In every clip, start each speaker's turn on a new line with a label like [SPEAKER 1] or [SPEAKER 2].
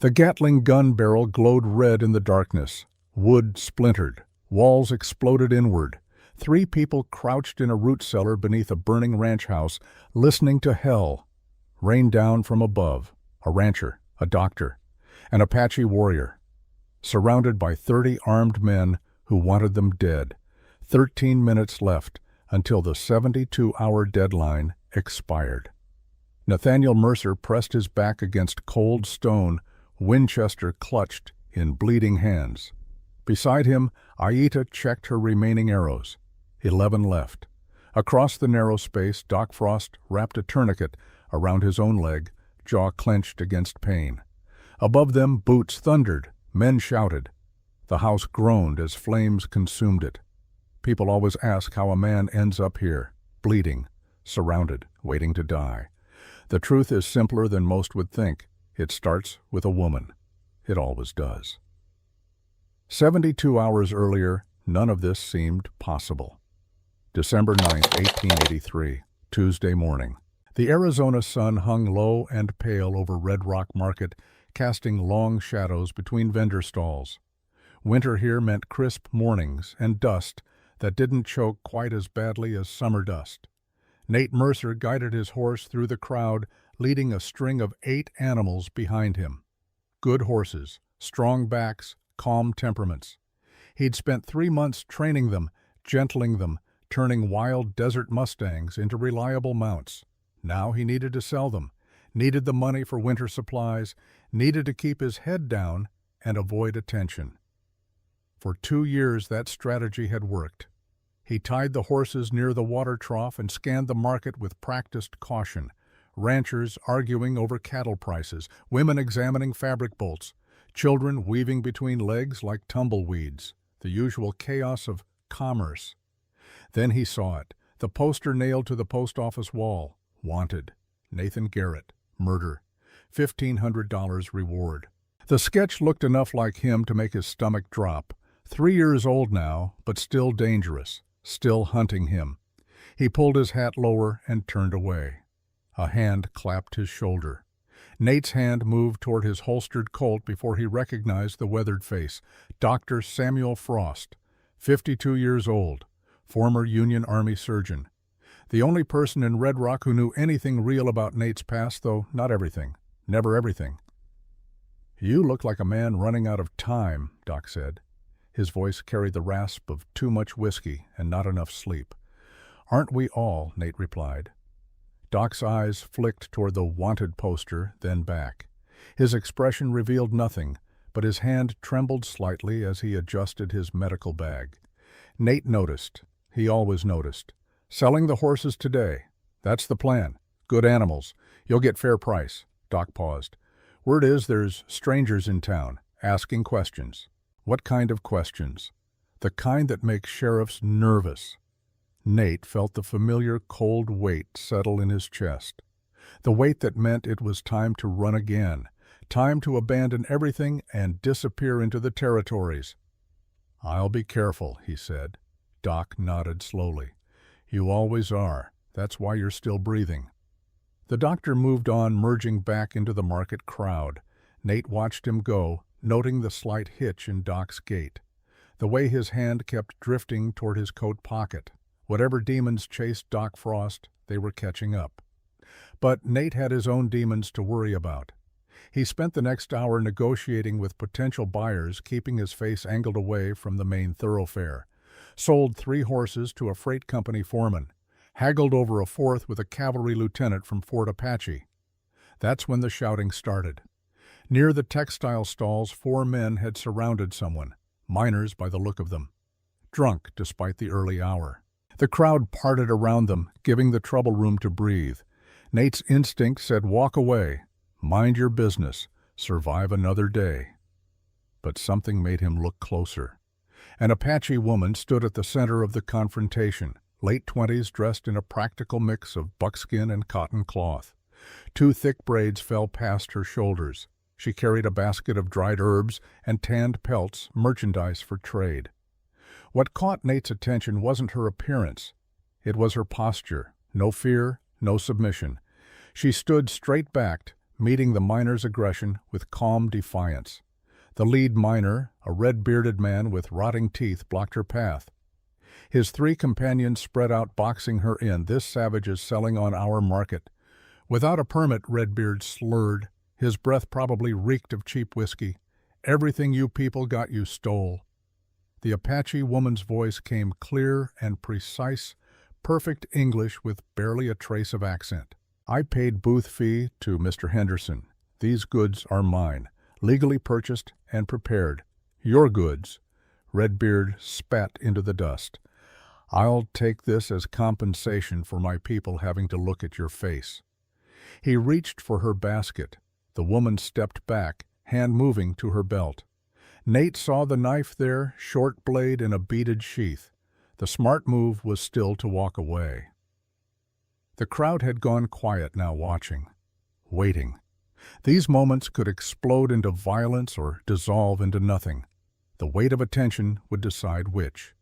[SPEAKER 1] The Gatling gun barrel glowed red in the darkness. Wood splintered. Walls exploded inward. 3 people crouched in a root cellar beneath a burning ranch house, listening to hell. Rain down from above. A rancher, a doctor, an Apache warrior, surrounded by 30 armed men who wanted them dead. 13 minutes left until the 72-hour deadline expired. Nathaniel Mercer pressed his back against cold stone, Winchester clutched in bleeding hands. Beside him, Aita checked her remaining arrows. 11 left. Across the narrow space, Doc Frost wrapped a tourniquet around his own leg, jaw clenched against pain. Above them, boots thundered. Men shouted. The house groaned as flames consumed it. People always ask how a man ends up here, bleeding, surrounded, waiting to die. The truth is simpler than most would think. It starts with a woman. It always does. 72 hours earlier, none of this seemed possible. December 9, 1883, Tuesday morning. The Arizona sun hung low and pale over Red Rock Market, casting long shadows between vendor stalls. Winter here meant crisp mornings and dust that didn't choke quite as badly as summer dust. Nate Mercer guided his horse through the crowd, leading a string of 8 animals behind him. Good horses, strong backs, calm temperaments. He'd spent 3 months training them, gentling them, turning wild desert mustangs into reliable mounts. Now he needed to sell them, needed the money for winter supplies, needed to keep his head down and avoid attention. For 2 years that strategy had worked. He tied the horses near the water trough and scanned the market with practiced caution. Ranchers arguing over cattle prices, women examining fabric bolts, children weaving between legs like tumbleweeds, the usual chaos of commerce. Then he saw it, the poster nailed to the post office wall. Wanted. Nathan Garrett. Murder. $1,500 reward. The sketch looked enough like him to make his stomach drop. 3 years old now, but still dangerous, still hunting him. He pulled his hat lower and turned away. A hand clapped his shoulder. Nate's hand moved toward his holstered Colt before he recognized the weathered face. Dr. Samuel Frost, 52 years old, former Union Army surgeon. The only person in Red Rock who knew anything real about Nate's past, though not everything, never everything. "You look like a man running out of time," Doc said. His voice carried the rasp of too much whiskey and not enough sleep. "Aren't we all?" Nate replied. Doc's eyes flicked toward the wanted poster, then back. His expression revealed nothing, but his hand trembled slightly as he adjusted his medical bag. Nate noticed. He always noticed. "Selling the horses today. That's the plan. Good animals. You'll get fair price." Doc paused. "Word is there's strangers in town, asking questions." "What kind of questions?" "The kind that make sheriffs nervous." Nate felt the familiar cold weight settle in his chest. The weight that meant it was time to run again, time to abandon everything and disappear into the territories. "I'll be careful," he said. Doc nodded slowly. "You always are. That's why you're still breathing." The doctor moved on, merging back into the market crowd. Nate watched him go, noting the slight hitch in Doc's gait, the way his hand kept drifting toward his coat pocket. Whatever demons chased Doc Frost, they were catching up. But Nate had his own demons to worry about. He spent the next hour negotiating with potential buyers, keeping his face angled away from the main thoroughfare. Sold 3 horses to a freight company foreman. Haggled over a 4th with a cavalry lieutenant from Fort Apache. That's when the shouting started. Near the textile stalls, 4 men had surrounded someone, miners by the look of them. Drunk despite the early hour. The crowd parted around them, giving the trouble room to breathe. Nate's instinct said, "Walk away. Mind your business. Survive another day." But something made him look closer. An Apache woman stood at the center of the confrontation, late 20s, dressed in a practical mix of buckskin and cotton cloth. 2 thick braids fell past her shoulders. She carried a basket of dried herbs and tanned pelts, merchandise for trade. What caught Nate's attention wasn't her appearance. It was her posture. No fear, no submission. She stood straight-backed, meeting the miners' aggression with calm defiance. The lead miner, a red-bearded man with rotting teeth, blocked her path. His three companions spread out, boxing her in. "This savage is selling on our market." "Without a permit," Redbeard slurred. His breath probably reeked of cheap whiskey. "Everything you people got you stole." The Apache woman's voice came clear and precise, perfect English with barely a trace of accent. "I paid booth fee to Mr. Henderson. These goods are mine, legally purchased and prepared. Your goods." Redbeard spat into the dust. "I'll take this as compensation for my people having to look at your face." He reached for her basket. The woman stepped back, hand moving to her belt. Nate saw the knife there, short blade in a beaded sheath. The smart move was still to walk away. The crowd had gone quiet now, watching, waiting. These moments could explode into violence or dissolve into nothing. The weight of attention would decide which.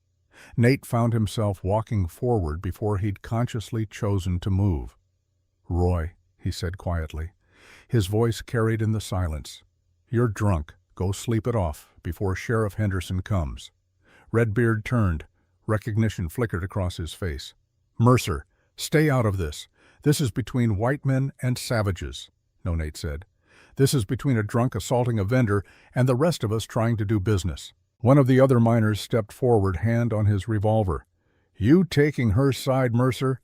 [SPEAKER 1] Nate found himself walking forward before he'd consciously chosen to move. "Roy," he said quietly. His voice carried in the silence. "You're drunk. Go sleep it off before Sheriff Henderson comes." Redbeard turned. Recognition flickered across his face. "Mercer, stay out of this. This is between white men and savages." "No," Nate said. "This is between a drunk assaulting a vendor and the rest of us trying to do business." One of the other miners stepped forward, hand on his revolver. "You taking her side, Mercer?"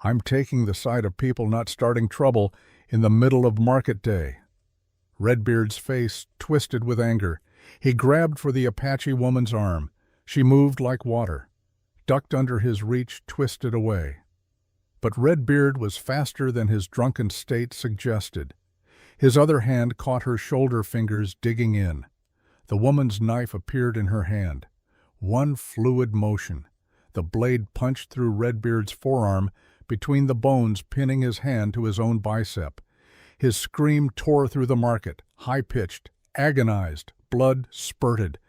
[SPEAKER 1] "I'm taking the side of people not starting trouble in the middle of market day." Redbeard's face twisted with anger. He grabbed for the Apache woman's arm. She moved like water, ducked under his reach, twisted away. But Redbeard was faster than his drunken state suggested. His other hand caught her shoulder fingers, digging in. The woman's knife appeared in her hand. One fluid motion. The blade punched through Redbeard's forearm, between the bones, pinning his hand to his own bicep. His scream tore through the market, high-pitched, agonized, blood spurted.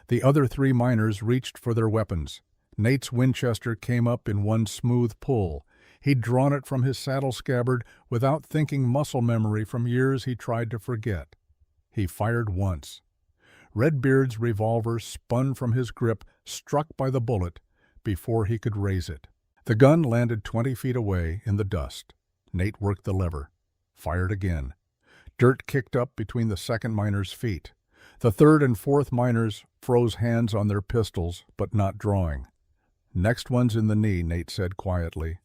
[SPEAKER 1] The other three miners reached for their weapons. Nate's Winchester came up in one smooth pull. He'd drawn it from his saddle scabbard without thinking, muscle memory from years he tried to forget. He fired once. Redbeard's revolver spun from his grip, struck by the bullet, before he could raise it. The gun landed 20 feet away in the dust. Nate worked the lever. Fired again. Dirt kicked up between the second miner's feet. The third and fourth miners froze hands on their pistols, but not drawing. "Next one's in the knee," Nate said quietly.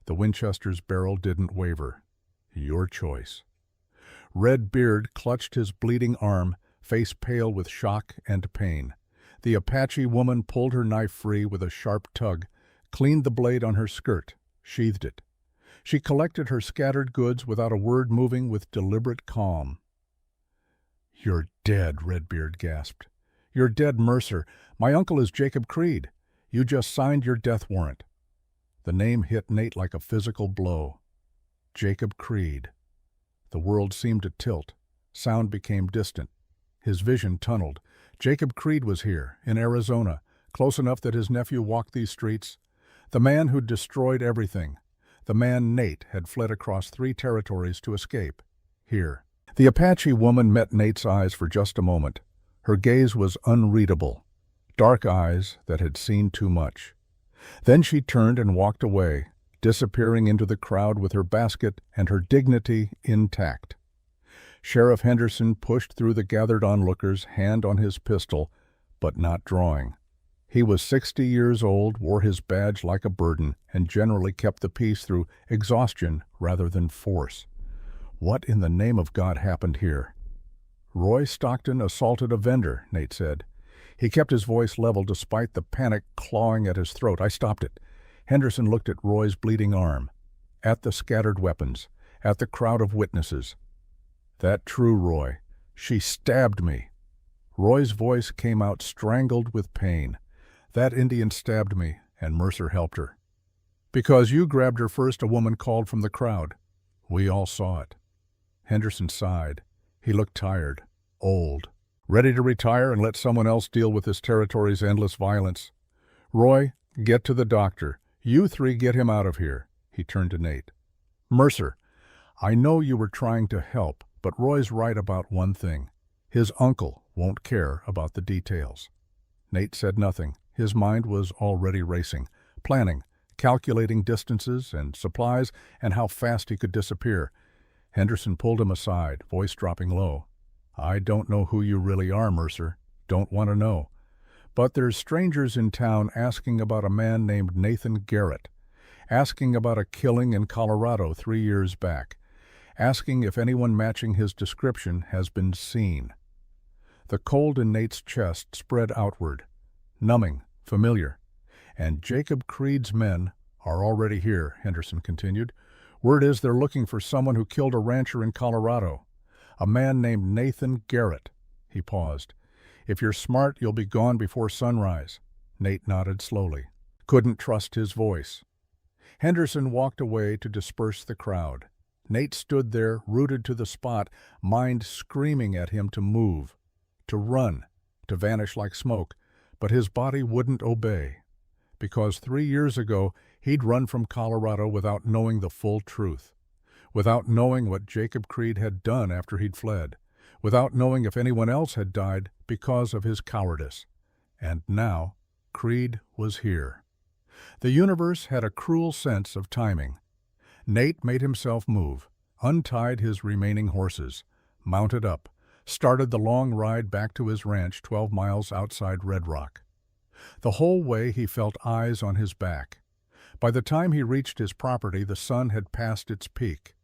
[SPEAKER 1] The Winchester's barrel didn't waver. "Your choice." Redbeard clutched his bleeding arm, face pale with shock and pain. The Apache woman pulled her knife free with a sharp tug, cleaned the blade on her skirt, sheathed it. She collected her scattered goods without a word, moving with deliberate calm. "You're dead," Redbeard gasped. "You're dead, Mercer. My uncle is Jacob Creed. You just signed your death warrant." The name hit Nate like a physical blow. Jacob Creed. The world seemed to tilt. Sound became distant. His vision tunneled. Jacob Creed was here, in Arizona, close enough that his nephew walked these streets. The man who'd destroyed everything. The man Nate had fled across 3 territories to escape. Here. The Apache woman met Nate's eyes for just a moment. Her gaze was unreadable. Dark eyes that had seen too much. Then she turned and walked away, disappearing into the crowd with her basket and her dignity intact. Sheriff Henderson pushed through the gathered onlookers, hand on his pistol, but not drawing. He was 60 years old, wore his badge like a burden, and generally kept the peace through exhaustion rather than force. What in the name of God happened here? "Roy Stockton assaulted a vendor," Nate said. He kept his voice level despite the panic clawing at his throat. "I stopped it." Henderson looked at Roy's bleeding arm, at the scattered weapons, at the crowd of witnesses. "That true, Roy. She stabbed me." Roy's voice came out strangled with pain. "That Indian stabbed me, and Mercer helped her." "Because you grabbed her first," a woman called from the crowd. "We all saw it." Henderson sighed. He looked tired, old, ready to retire and let someone else deal with this territory's endless violence. "Roy, get to the doctor. You 3 get him out of here." He turned to Nate. "Mercer, I know you were trying to help, but Roy's right about one thing. His uncle won't care about the details. Nate said nothing. His mind was already racing, planning, calculating distances and supplies and how fast he could disappear. Henderson pulled him aside, voice dropping low. "I don't know who you really are, Mercer. Don't want to know. But there's strangers in town asking about a man named Nathan Garrett, asking about a killing in Colorado 3 years back, asking if anyone matching his description has been seen." The cold in Nate's chest spread outward, numbing, familiar. "And Jacob Creed's men are already here," Henderson continued. "Word is they're looking for someone who killed a rancher in Colorado, a man named Nathan Garrett." He paused. "If you're smart, you'll be gone before sunrise." Nate nodded slowly. Couldn't trust his voice. Henderson walked away to disperse the crowd. Nate stood there, rooted to the spot, mind screaming at him to move, to run, to vanish like smoke, but his body wouldn't obey. Because 3 years ago, he'd run from Colorado without knowing the full truth, without knowing what Jacob Creed had done after he'd fled, without knowing if anyone else had died because of his cowardice. And now, Creed was here. The universe had a cruel sense of timing. Nate made himself move, untied his remaining horses, mounted up, started the long ride back to his ranch 12 miles outside Red Rock. The whole way he felt eyes on his back. By the time he reached his property, the sun had passed its peak.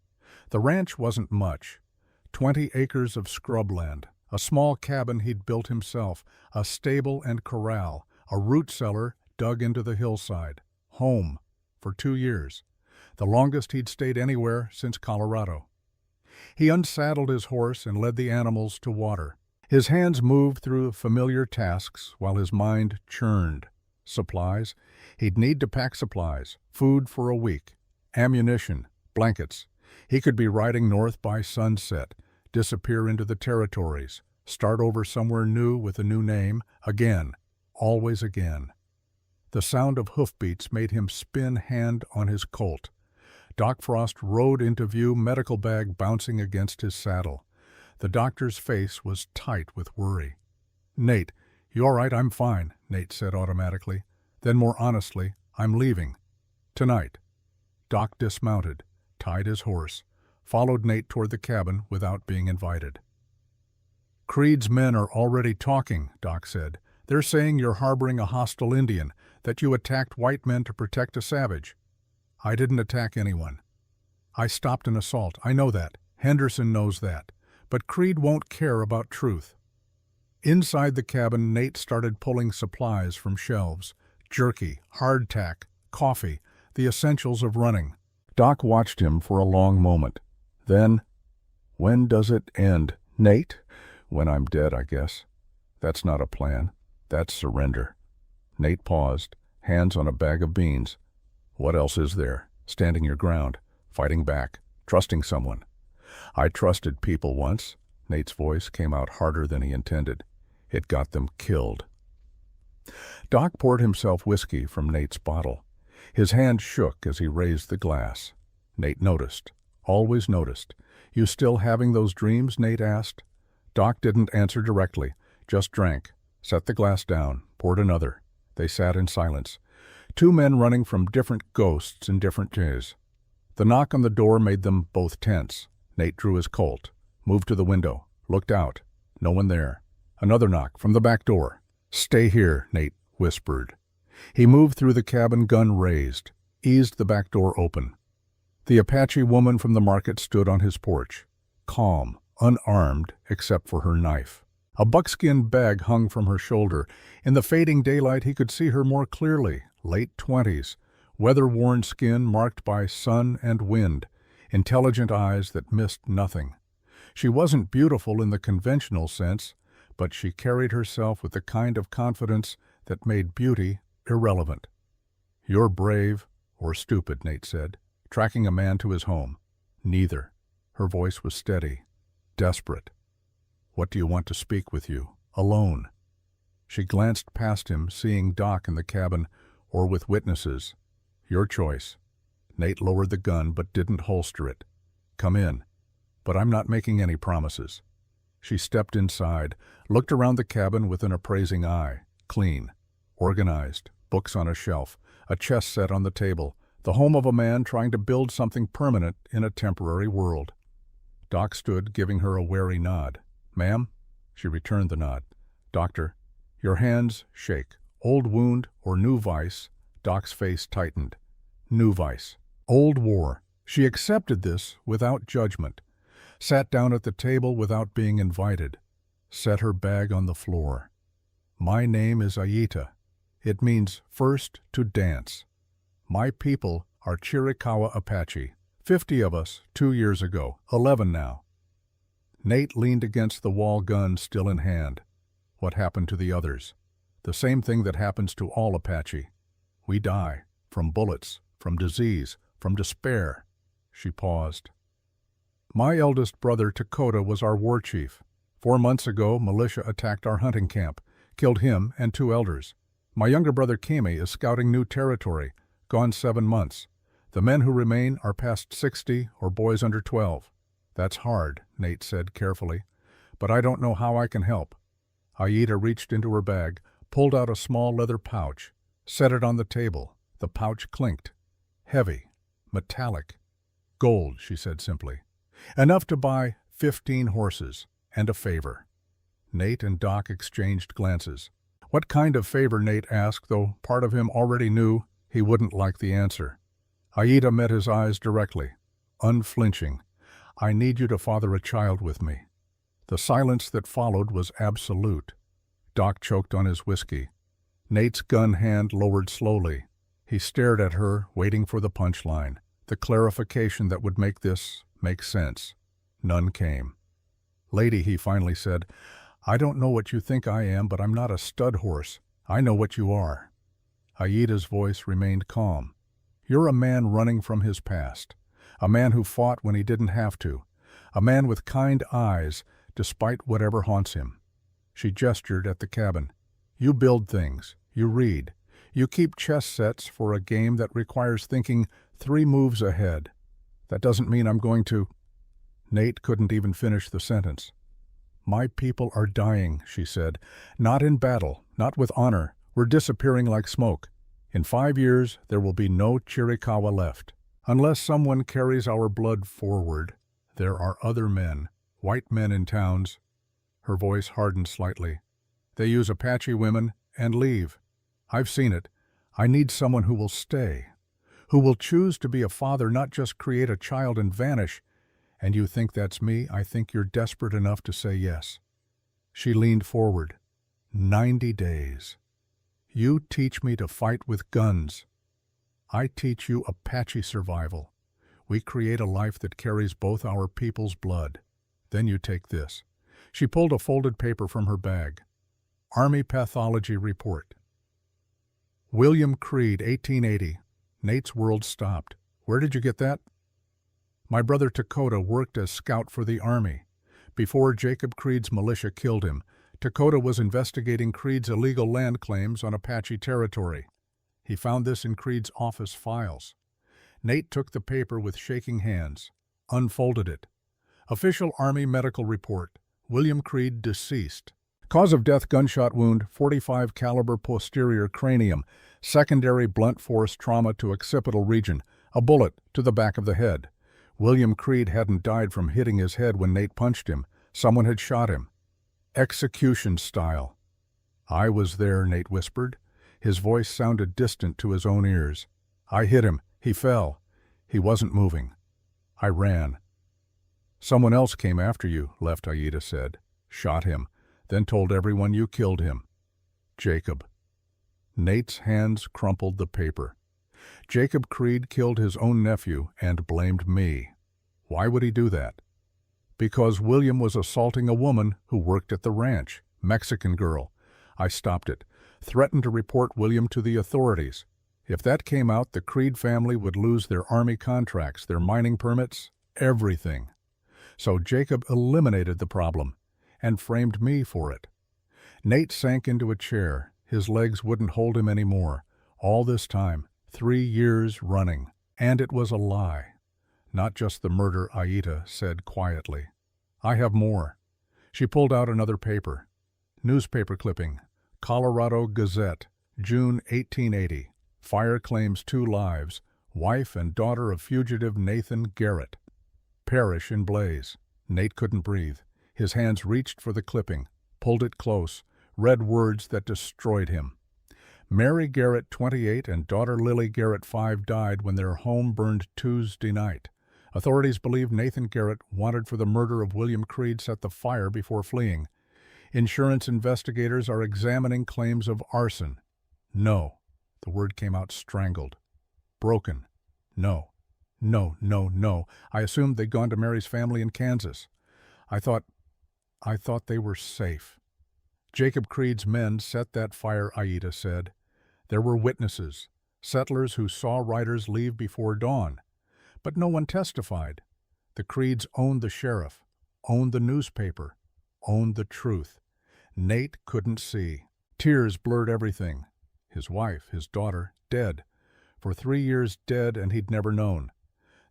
[SPEAKER 1] The ranch wasn't much. 20 acres of scrubland, a small cabin he'd built himself, a stable and corral, a root cellar dug into the hillside. Home for 2 years, the longest he'd stayed anywhere since Colorado. He unsaddled his horse and led the animals to water. His hands moved through familiar tasks while his mind churned. Supplies? He'd need to pack supplies, food for a week, ammunition, blankets. He could be riding north by sunset, disappear into the territories, start over somewhere new with a new name, again, always again. The sound of hoofbeats made him spin hand on his colt. Doc Frost rode into view, medical bag bouncing against his saddle. The doctor's face was tight with worry. "Nate, you all right? I'm fine," Nate said automatically. Then more honestly, "I'm leaving. Tonight." Doc dismounted, tied his horse, followed Nate toward the cabin without being invited. "Creed's men are already talking," Doc said. "They're saying you're harboring a hostile Indian, that you attacked white men to protect a savage." "I didn't attack anyone. I stopped an assault. I know that. Henderson knows that. But Creed won't care about truth." Inside the cabin, Nate started pulling supplies from shelves. Jerky, hardtack, coffee, the essentials of running. Doc watched him for a long moment. Then, "When does it end, Nate?" "When I'm dead, I guess." "That's not a plan. That's surrender." Nate paused, hands on a bag of beans. "What else is there? Standing your ground, fighting back, trusting someone." "I trusted people once." Nate's voice came out harder than he intended. "It got them killed." Doc poured himself whiskey from Nate's bottle. His hand shook as he raised the glass. Nate noticed, always noticed. "You still having those dreams?" Nate asked. Doc didn't answer directly, just drank, set the glass down, poured another. They sat in silence. 2 men running from different ghosts in different days. The knock on the door made them both tense. Nate drew his Colt, moved to the window, looked out. No one there. Another knock from the back door. "Stay here," Nate whispered. He moved through the cabin, gun raised, eased the back door open. The Apache woman from the market stood on his porch, calm, unarmed except for her knife. A buckskin bag hung from her shoulder. In the fading daylight he could see her more clearly, late 20s, weather-worn skin marked by sun and wind, intelligent eyes that missed nothing. She wasn't beautiful in the conventional sense, but she carried herself with the kind of confidence that made beauty irrelevant. "You're brave or stupid," Nate said, tracking a man to his home. "Neither." Her voice was steady, desperate. "What do you want to speak with you? Alone?" She glanced past him, seeing Doc in the cabin or with witnesses. "Your choice." Nate lowered the gun but didn't holster it. "Come in." but I'm not making any promises." She stepped inside, looked around the cabin with an appraising eye. Clean, organized, books on a shelf, a chess set on the table, the home of a man trying to build something permanent in a temporary world. Doc stood, giving her a wary nod. "Ma'am?" She returned the nod. "Doctor?" "Your hands shake. Old wound or new vice?" Doc's face tightened. "New vice. Old war." She accepted this without judgment, sat down at the table without being invited, set her bag on the floor. "My name is Ayita. It means first to dance. My people are Chiricahua Apache. 50 of us 2 years ago, 11 now." Nate leaned against the wall, gun still in hand. What happened to the others? The same thing that happens to all Apache. We die, from bullets, from disease, from despair. She paused. "My eldest brother, Dakota, was our war chief. 4 months ago, militia attacked our hunting camp, killed him and 2 elders. My younger brother, Kami, is scouting new territory, gone 7 months. The men who remain are past 60 or boys under 12. That's hard," Nate said carefully, "but I don't know how I can help." Ayita reached into her bag, pulled out a small leather pouch, set it on the table. The pouch clinked. Heavy, metallic. "Gold," she said simply. "Enough to buy 15 horses, and a favor." Nate and Doc exchanged glances. What kind of favor, Nate asked, though part of him already knew he wouldn't like the answer. Ayita met his eyes directly, unflinching. "I need you to father a child with me." The silence that followed was absolute. Doc choked on his whiskey. Nate's gun hand lowered slowly. He stared at her, waiting for the punchline, the clarification that would make this make sense. None came. "Lady," he finally said, "I don't know what you think I am, but I'm not a stud horse. I know what you are." Ayita's voice remained calm. "You're a man running from his past, a man who fought when he didn't have to, a man with kind eyes despite whatever haunts him." She gestured at the cabin. "You build things, you read, you keep chess sets for a game that requires thinking 3 moves ahead. That doesn't mean I'm going to—" Nate couldn't even finish the sentence. "My people are dying," she said. "Not in battle, not with honor. We're disappearing like smoke. In 5 years, there will be no Chiricahua left. Unless someone carries our blood forward, there are other men, white men in towns." Her voice hardened slightly. "They use Apache women and leave. I've seen it. I need someone who will stay, who will choose to be a father, not just create a child and vanish. And you think that's me? I think you're desperate enough to say yes." She leaned forward. 90 days. "You teach me to fight with guns. I teach you Apache survival. We create a life that carries both our people's blood. Then you take this." She pulled a folded paper from her bag. Army Pathology Report. William Creed, 1880. Nate's world stopped. "Where did you get that?" "My brother Dakota worked as scout for the Army. Before Jacob Creed's militia killed him, Dakota was investigating Creed's illegal land claims on Apache territory. He found this in Creed's office files." Nate took the paper with shaking hands, unfolded it. Official Army medical report. William Creed deceased. Cause of death: gunshot wound, .45 caliber posterior cranium, secondary blunt force trauma to occipital region, a bullet to the back of the head. William Creed hadn't died from hitting his head when Nate punched him. Someone had shot him. Execution style. "I was there," Nate whispered. His voice sounded distant to his own ears. "I hit him. He fell. He wasn't moving. I ran." "Someone else came after you," Left Ayita said. "Shot him, then told everyone you killed him." "Jacob." Nate's hands crumpled the paper. "Jacob Creed killed his own nephew and blamed me. Why would he do that?" "Because William was assaulting a woman who worked at the ranch, Mexican girl. I stopped it, threatened to report William to the authorities. If that came out, the Creed family would lose their Army contracts, their mining permits, everything. So Jacob eliminated the problem and framed me for it." Nate sank into a chair. His legs wouldn't hold him anymore. All this time, 3 years running. And it was a lie. Not just the murder, Aida said quietly. I have more. She pulled out another paper. Newspaper clipping. Colorado Gazette, June 1880. Fire claims 2 lives. Wife and daughter of fugitive Nathan Garrett. Perish in blaze. Nate couldn't breathe. His hands reached for the clipping, pulled it close, read words that destroyed him. Mary Garrett, 28, and daughter Lily Garrett, 5, died when their home burned Tuesday night. Authorities believe Nathan Garrett, wanted for the murder of William Creed, set the fire before fleeing. Insurance investigators are examining claims of arson. No. The word came out strangled. Broken. No. No, no, no. I assumed they'd gone to Mary's family in Kansas. I thought they were safe. Jacob Creed's men set that fire, Aida said. There were witnesses, settlers who saw riders leave before dawn. But no one testified. The Creeds owned the sheriff, owned the newspaper, owned the truth. Nate couldn't see. Tears blurred everything. His wife, his daughter, dead. For 3 years dead, and he'd never known.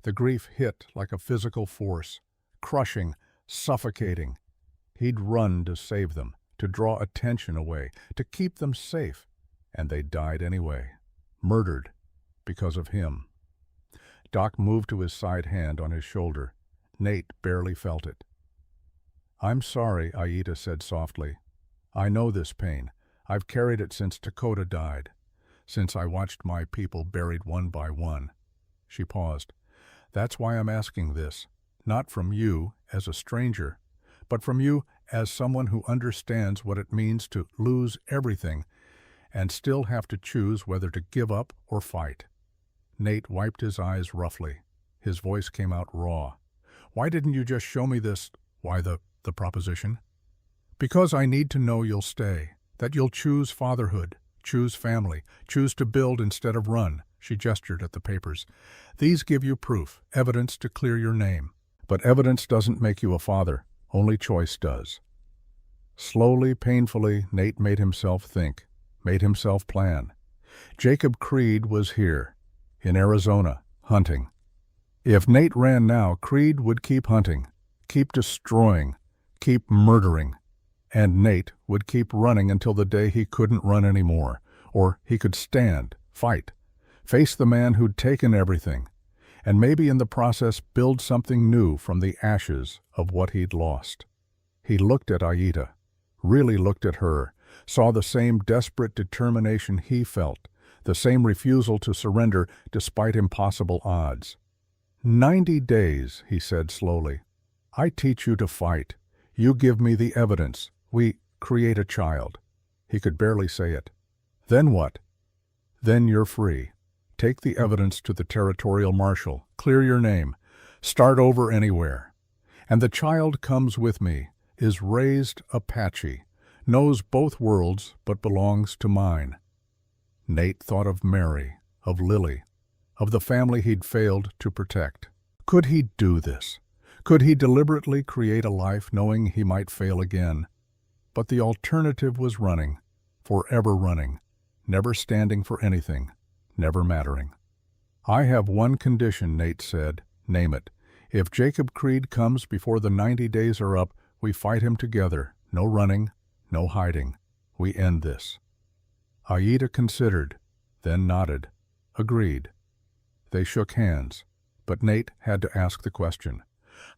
[SPEAKER 1] The grief hit like a physical force, crushing, suffocating. He'd run to save them, to draw attention away, to keep them safe. And they died anyway. Murdered because of him. Doc moved to his side hand on his shoulder. Nate barely felt it. I'm sorry, Aida said softly. I know this pain. I've carried it since Dakota died. Since I watched my people buried one by one. She paused. That's why I'm asking this. Not from you as a stranger, but from you as someone who understands what it means to lose everything and still have to choose whether to give up or fight. Nate wiped his eyes roughly. His voice came out raw. Why didn't you just show me this? Why the proposition? Because I need to know you'll stay, that you'll choose fatherhood, choose family, choose to build instead of run. She gestured at the papers. These give you proof, evidence to clear your name. But evidence doesn't make you a father. Only choice does. Slowly, painfully, Nate made himself think, made himself plan. Jacob Creed was here. In Arizona, hunting. If Nate ran now, Creed would keep hunting, keep destroying, keep murdering. And Nate would keep running until the day he couldn't run anymore, or he could stand, fight, face the man who'd taken everything, and maybe in the process build something new from the ashes of what he'd lost. He looked at Aida, really looked at her, saw the same desperate determination he felt, the same refusal to surrender despite impossible odds. 90 days, he said slowly. I teach you to fight. You give me the evidence. We create a child. He could barely say it. Then what? Then you're free. Take the evidence to the territorial marshal. Clear your name. Start over anywhere. And the child comes with me, is raised Apache, knows both worlds but belongs to mine. Nate thought of Mary, of Lily, of the family he'd failed to protect. Could he do this? Could he deliberately create a life knowing he might fail again? But the alternative was running, forever running, never standing for anything, never mattering. I have one condition, Nate said. Name it. If Jacob Creed comes before the 90 days are up, we fight him together. No running, no hiding. We end this. Aida considered, then nodded. Agreed. They shook hands, but Nate had to ask the question.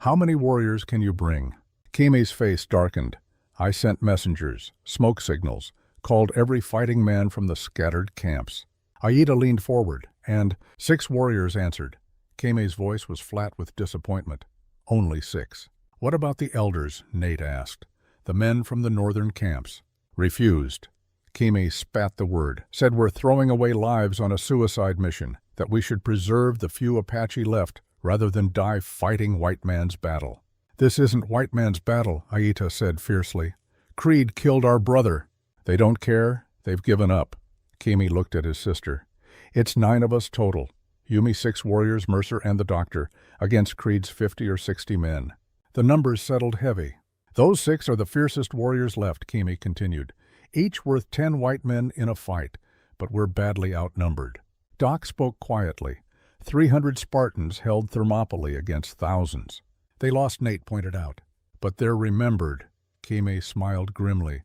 [SPEAKER 1] How many warriors can you bring? Kimi's face darkened. I sent messengers, smoke signals, called every fighting man from the scattered camps. Aida leaned forward, and 6 warriors answered. Kimi's voice was flat with disappointment. Only 6. What about the elders? Nate asked. The men from the northern camps. Refused. Kimi spat the word, said we're throwing away lives on a suicide mission, that we should preserve the few Apache left rather than die fighting white man's battle. This isn't white man's battle, Aida said fiercely. Creed killed our brother. They don't care. They've given up. Kimi looked at his sister. It's 9 of us total. Yumi 6 warriors, Mercer and the doctor, against Creed's 50 or 60 men. The numbers settled heavy. Those 6 are the fiercest warriors left, Kimi continued. Each worth 10 white men in a fight, but we're badly outnumbered. Doc spoke quietly. 300 Spartans held Thermopylae against thousands. They lost, Nate pointed out. But they're remembered, Kime smiled grimly.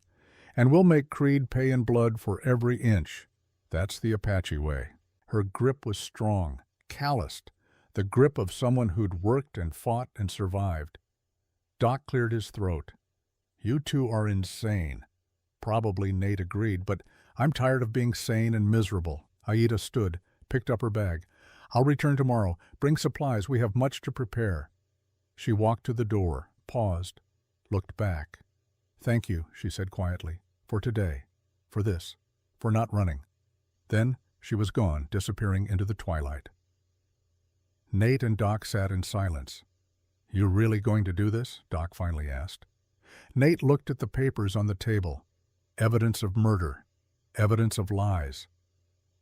[SPEAKER 1] And we'll make Creed pay in blood for every inch. That's the Apache way. Her grip was strong, calloused, the grip of someone who'd worked and fought and survived. Doc cleared his throat. You two are insane. Probably, Nate agreed, but I'm tired of being sane and miserable. Aida stood, picked up her bag. I'll return tomorrow. Bring supplies. We have much to prepare. She walked to the door, paused, looked back. Thank you, she said quietly, for today, for this, for not running. Then she was gone, disappearing into the twilight. Nate and Doc sat in silence. You really going to do this? Doc finally asked. Nate looked at the papers on the table. Evidence of murder. Evidence of lies.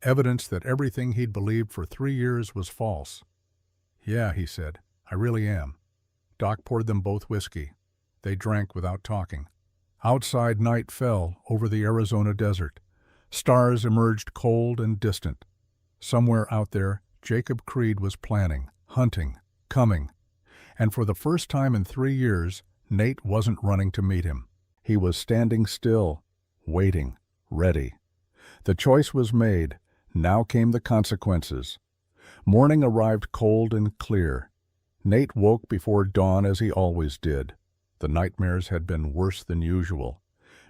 [SPEAKER 1] Evidence that everything he'd believed for 3 years was false. Yeah, he said, I really am. Doc poured them both whiskey. They drank without talking. Outside, night fell over the Arizona desert. Stars emerged cold and distant. Somewhere out there, Jacob Creed was planning, hunting, coming. And for the first time in 3 years, Nate wasn't running to meet him. He was standing still, waiting, ready. The choice was made. Now came the consequences. Morning arrived cold and clear. Nate woke before dawn as he always did. The nightmares had been worse than usual.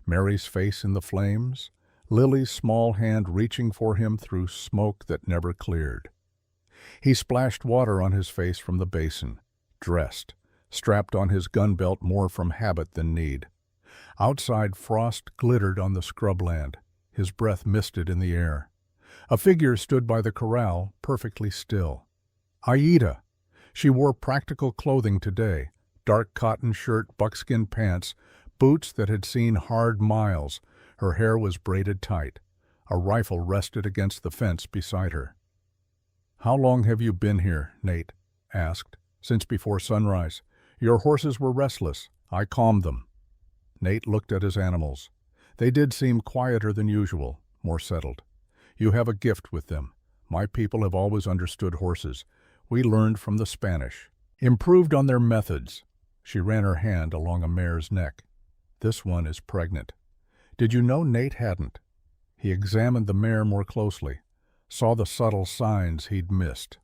[SPEAKER 1] Mary's face in the flames, Lily's small hand reaching for him through smoke that never cleared. He splashed water on his face from the basin, dressed, strapped on his gun belt more from habit than need. Outside, frost glittered on the scrubland. His breath misted in the air. A figure stood by the corral, perfectly still. Aida. She wore practical clothing today, dark cotton shirt, buckskin pants, boots that had seen hard miles. Her hair was braided tight. A rifle rested against the fence beside her. How long have you been here? Nate asked. Since before sunrise. Your horses were restless. I calmed them. Nate looked at his animals. They did seem quieter than usual, more settled. You have a gift with them. My people have always understood horses. We learned from the Spanish. Improved on their methods. She ran her hand along a mare's neck. This one is pregnant. Did you know Nate hadn't? He examined the mare more closely, saw the subtle signs he'd missed.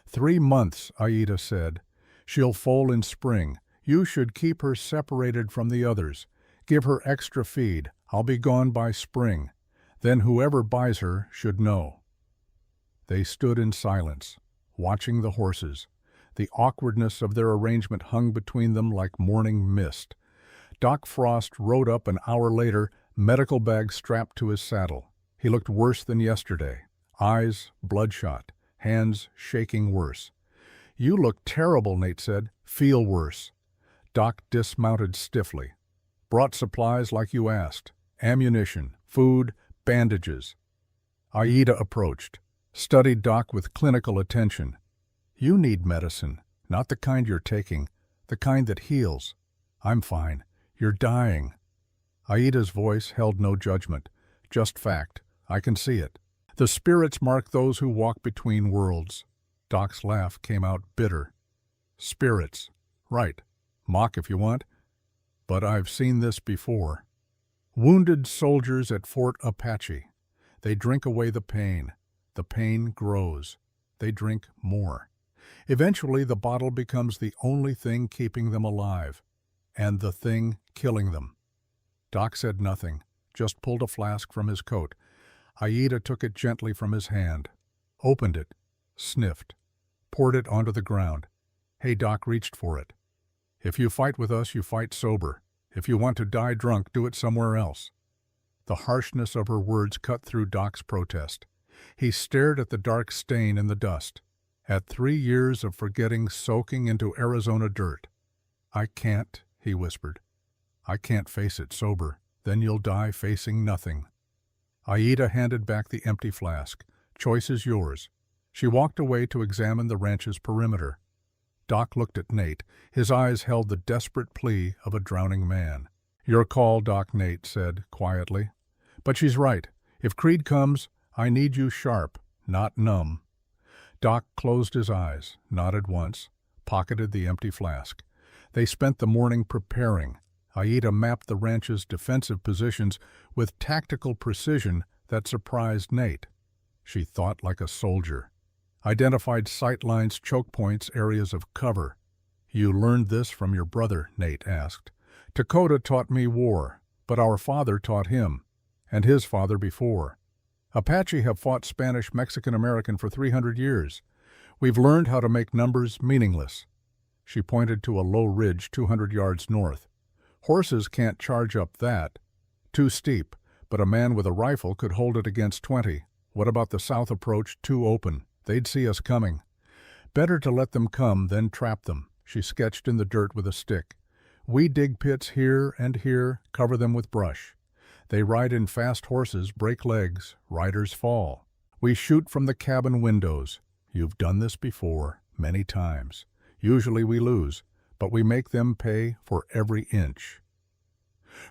[SPEAKER 1] 3 months, Aida said. She'll foal in spring. You should keep her separated from the others. Give her extra feed. I'll be gone by spring. Then whoever buys her should know. They stood in silence, watching the horses. The awkwardness of their arrangement hung between them like morning mist. Doc Frost rode up an hour later, medical bag strapped to his saddle. He looked worse than yesterday. Eyes bloodshot, hands shaking worse. You look terrible, Nate said. Feel worse. Doc dismounted stiffly. Brought supplies like you asked. Ammunition, food, bandages. Aida approached, studied Doc with clinical attention. You need medicine, not the kind you're taking, the kind that heals. I'm fine. You're dying. Aida's voice held no judgment, just fact. I can see it. The spirits mark those who walk between worlds. Doc's laugh came out bitter. Spirits. Right. Mock if you want. But I've seen this before. Wounded soldiers at Fort Apache. They drink away the pain. The pain grows. They drink more. Eventually, the bottle becomes the only thing keeping them alive, and the thing killing them. Doc said nothing, just pulled a flask from his coat. Aida took it gently from his hand, opened it, sniffed, poured it onto the ground. Hey, Doc reached for it. If you fight with us, you fight sober. If you want to die drunk, do it somewhere else. The harshness of her words cut through Doc's protest. He stared at the dark stain in the dust, at 3 years of forgetting soaking into Arizona dirt. I can't, he whispered. I can't face it sober. Then you'll die facing nothing. Aida handed back the empty flask. Choice is yours. She walked away to examine the ranch's perimeter. Doc looked at Nate. His eyes held the desperate plea of a drowning man. Your call, Doc, Nate said quietly. But she's right. If Creed comes, I need you sharp, not numb. Doc closed his eyes, nodded once, pocketed the empty flask. They spent the morning preparing. Aida mapped the ranch's defensive positions with tactical precision that surprised Nate. She thought like a soldier. Identified sight lines, choke points, areas of cover. "You learned this from your brother," Nate asked. "Dakota taught me war, but our father taught him, and his father before. Apache have fought Spanish Mexican-American for 300 years. We've learned how to make numbers meaningless." She pointed to a low ridge 200 yards north. "Horses can't charge up that. Too steep, but a man with a rifle could hold it against 20. What about the south approach, too open? They'd see us coming. Better to let them come than trap them." She sketched in the dirt with a stick. "We dig pits here and here, cover them with brush. They ride in fast horses, break legs, riders fall. We shoot from the cabin windows. You've done this before, many times. Usually we lose, but we make them pay for every inch."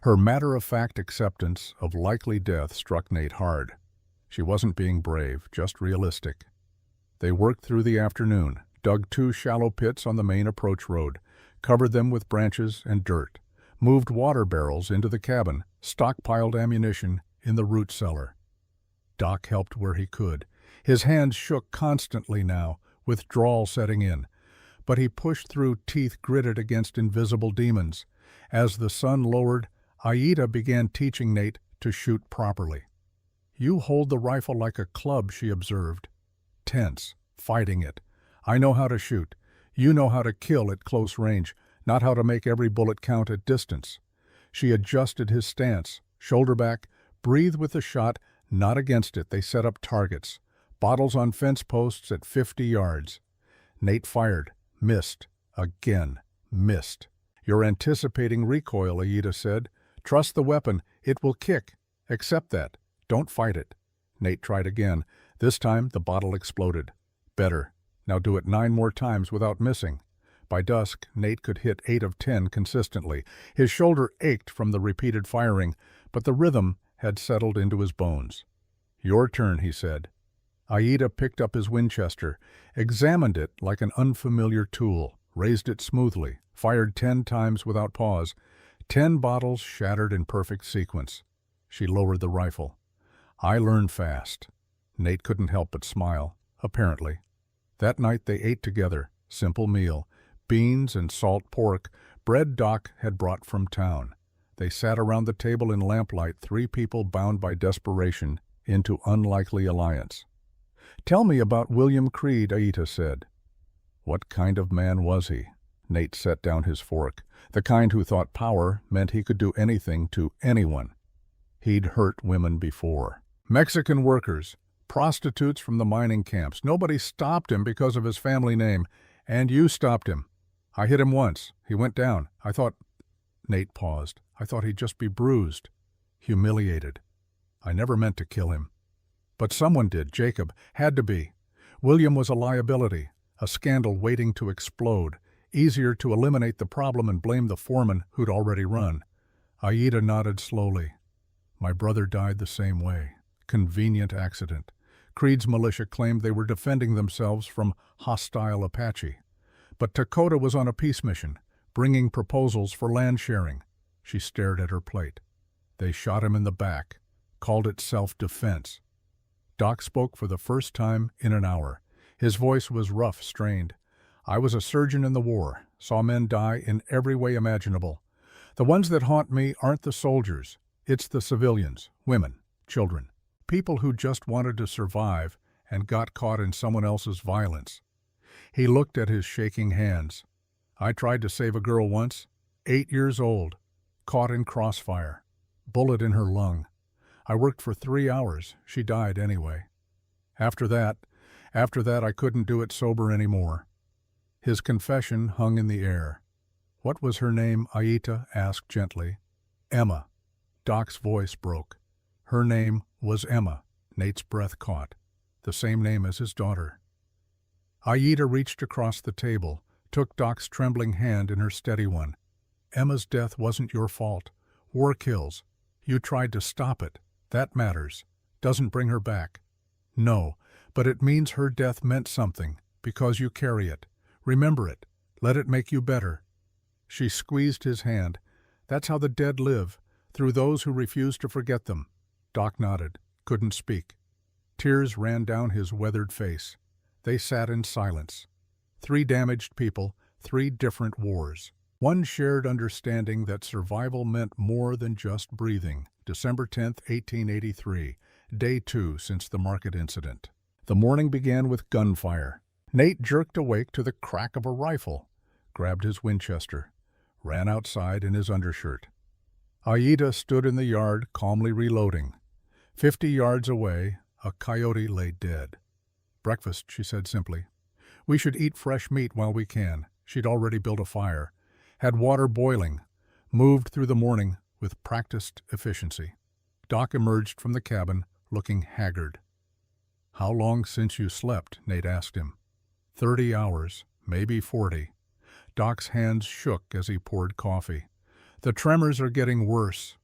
[SPEAKER 1] Her matter-of-fact acceptance of likely death struck Nate hard. She wasn't being brave, just realistic. They worked through the afternoon, dug 2 shallow pits on the main approach road, covered them with branches and dirt, moved water barrels into the cabin, stockpiled ammunition in the root cellar. Doc helped where he could. His hands shook constantly now, withdrawal setting in, but he pushed through, teeth gritted against invisible demons. As the sun lowered, Aida began teaching Nate to shoot properly. "You hold the rifle like a club," she observed. "Tense, fighting it. I know how to shoot. You know how to kill at close range, not how to make every bullet count at distance." She adjusted his stance, shoulder back, breathe with the shot, not against it. They set up targets. Bottles on fence posts at 50 yards. Nate fired, missed, again, missed. "You're anticipating recoil," Aida said. "Trust the weapon, it will kick. Accept that. Don't fight it." Nate tried again. This time the bottle exploded. "Better. Now do it 9 more times without missing." By dusk, Nate could hit 8 of 10 consistently. His shoulder ached from the repeated firing, but the rhythm had settled into his bones. "Your turn," he said. Aida picked up his Winchester, examined it like an unfamiliar tool, raised it smoothly, fired 10 times without pause. 10 bottles shattered in perfect sequence. She lowered the rifle. "I learn fast." Nate couldn't help but smile, apparently. That night they ate together, simple meal, beans and salt pork, bread Doc had brought from town. They sat around the table in lamplight, 3 people bound by desperation into unlikely alliance. "Tell me about William Creed," Aida said. What kind of man was he? Nate set down his fork. The kind who thought power meant he could do anything to anyone. He'd hurt women before. Mexican workers, prostitutes from the mining camps. Nobody stopped him because of his family name. And you stopped him. I hit him once. He went down. I thought... Nate paused. I thought he'd just be bruised. Humiliated. I never meant to kill him. But someone did. Jacob. Had to be. William was a liability. A scandal waiting to explode. Easier to eliminate the problem and blame the foreman who'd already run. Aida nodded slowly. My brother died the same way. Convenient accident. Creed's militia claimed they were defending themselves from hostile Apache. But Dakota was on a peace mission, bringing proposals for land sharing. She stared at her plate. They shot him in the back, called it self-defense. Doc spoke for the first time in an hour. His voice was rough, strained. I was a surgeon in the war, saw men die in every way imaginable. The ones that haunt me aren't the soldiers. It's the civilians, women, children. People who just wanted to survive and got caught in someone else's violence. He looked at his shaking hands. I tried to save a girl once, 8 years old, caught in crossfire, bullet in her lung. I worked for 3 hours. She died anyway. After that, I couldn't do it sober anymore. His confession hung in the air. What was her name? Aida asked gently. Emma. Doc's voice broke. Her name was Emma. Nate's breath caught. The same name as his daughter. Aida reached across the table, took Doc's trembling hand in her steady one. Emma's death wasn't your fault. War kills. You tried to stop it. That matters. Doesn't bring her back. No, But it means her death meant something, because you carry it. Remember it. Let it make you better." She squeezed his hand. "That's how the dead live, through those who refuse to forget them." Doc nodded, couldn't speak. Tears ran down his weathered face. They sat in silence. 3 damaged people, 3 different wars. One shared understanding that survival meant more than just breathing. December 10, 1883, day 2 since the market incident. The morning began with gunfire. Nate jerked awake to the crack of a rifle, grabbed his Winchester, ran outside in his undershirt. Aida stood in the yard, calmly reloading. 50 yards away, a coyote lay dead. "Breakfast," she said simply. "We should eat fresh meat while we can." She'd already built a fire, had water boiling, moved through the morning with practiced efficiency. Doc emerged from the cabin, looking haggard. "How long since you slept?" Nate asked him. 30 hours, maybe 40. Doc's hands shook as he poured coffee. "The tremors are getting worse."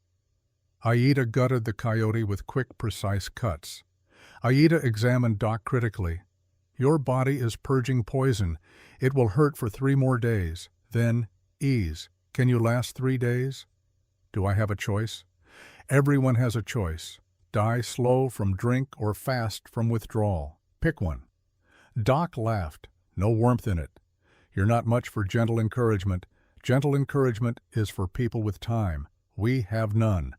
[SPEAKER 1] Aida gutted the coyote with quick, precise cuts. Aida examined Doc critically. "Your body is purging poison. It will hurt for 3 more days. Then, ease. Can you last 3 days?" "Do I have a choice?" "Everyone has a choice. Die slow from drink or fast from withdrawal. Pick one." Doc laughed. No warmth in it. "You're not much for gentle encouragement. Gentle encouragement is for people with time. We have none."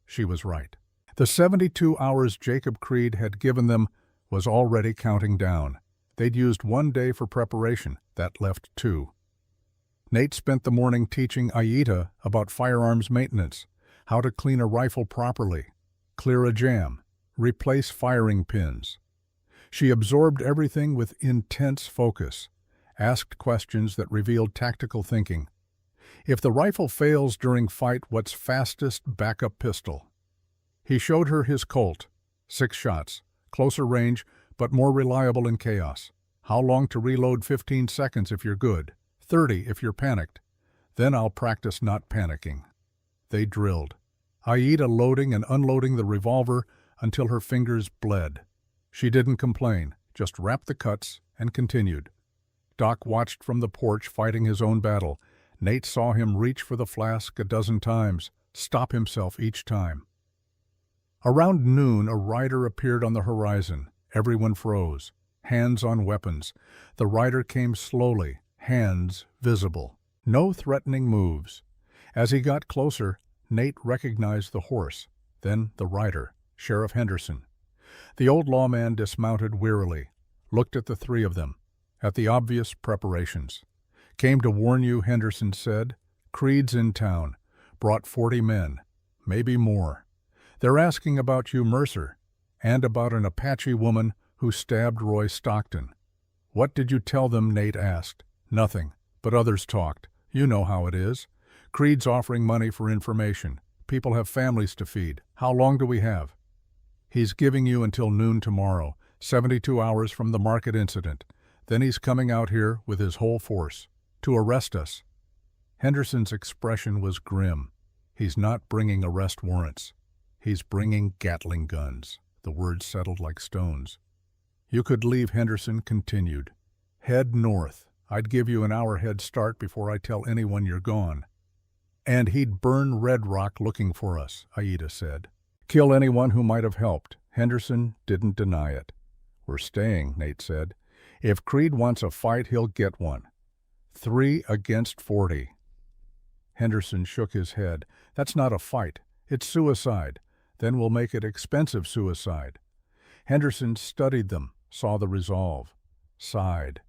[SPEAKER 1] She was right. The 72 hours Jacob Creed had given them was already counting down. They'd used 1 day for preparation. That left 2. Nate spent the morning teaching Aida about firearms maintenance, how to clean a rifle properly, clear a jam, replace firing pins. She absorbed everything with intense focus, asked questions that revealed tactical thinking. If the rifle fails during fight, what's fastest backup pistol? He showed her his Colt, 6 shots, closer range, but more reliable in chaos. How long to reload? 15 seconds if you're good, 30 if you're panicked. Then I'll practice not panicking. They drilled. Aida loading and unloading the revolver until her fingers bled. She didn't complain, just wrapped the cuts and continued. Doc watched from the porch, fighting his own battle. Nate saw him reach for the flask a dozen times, stop himself each time. Around noon, a rider appeared on the horizon. Everyone froze, hands on weapons. The rider came slowly, hands visible. No threatening moves. As he got closer, Nate recognized the horse, then the rider, Sheriff Henderson. The old lawman dismounted wearily, looked at the 3 of them, at the obvious preparations. "Came to warn you," Henderson said. "Creed's in town. Brought 40 men, maybe more. They're asking about you, Mercer, and about an Apache woman who stabbed Roy Stockton." "What did you tell them?" Nate asked. "Nothing, but others talked. You know how it is. Creed's offering money for information. People have families to feed. How long do we have?" "He's giving you until noon tomorrow, 72 hours from the market incident. Then he's coming out here with his whole force, to arrest us." Henderson's expression was grim. "He's not bringing arrest warrants. He's bringing Gatling guns." The words settled like stones. "You could leave," Henderson continued. "Head north. I'd give you an hour head start before I tell anyone you're gone." "And he'd burn Red Rock looking for us," Aida said. "Kill anyone who might have helped." Henderson didn't deny it. "We're staying," Nate said. "If Creed wants a fight, he'll get one. 3 against 40. Henderson shook his head. "That's not a fight. It's suicide. Then we'll make it expensive suicide." Henderson studied them, saw the resolve, sighed.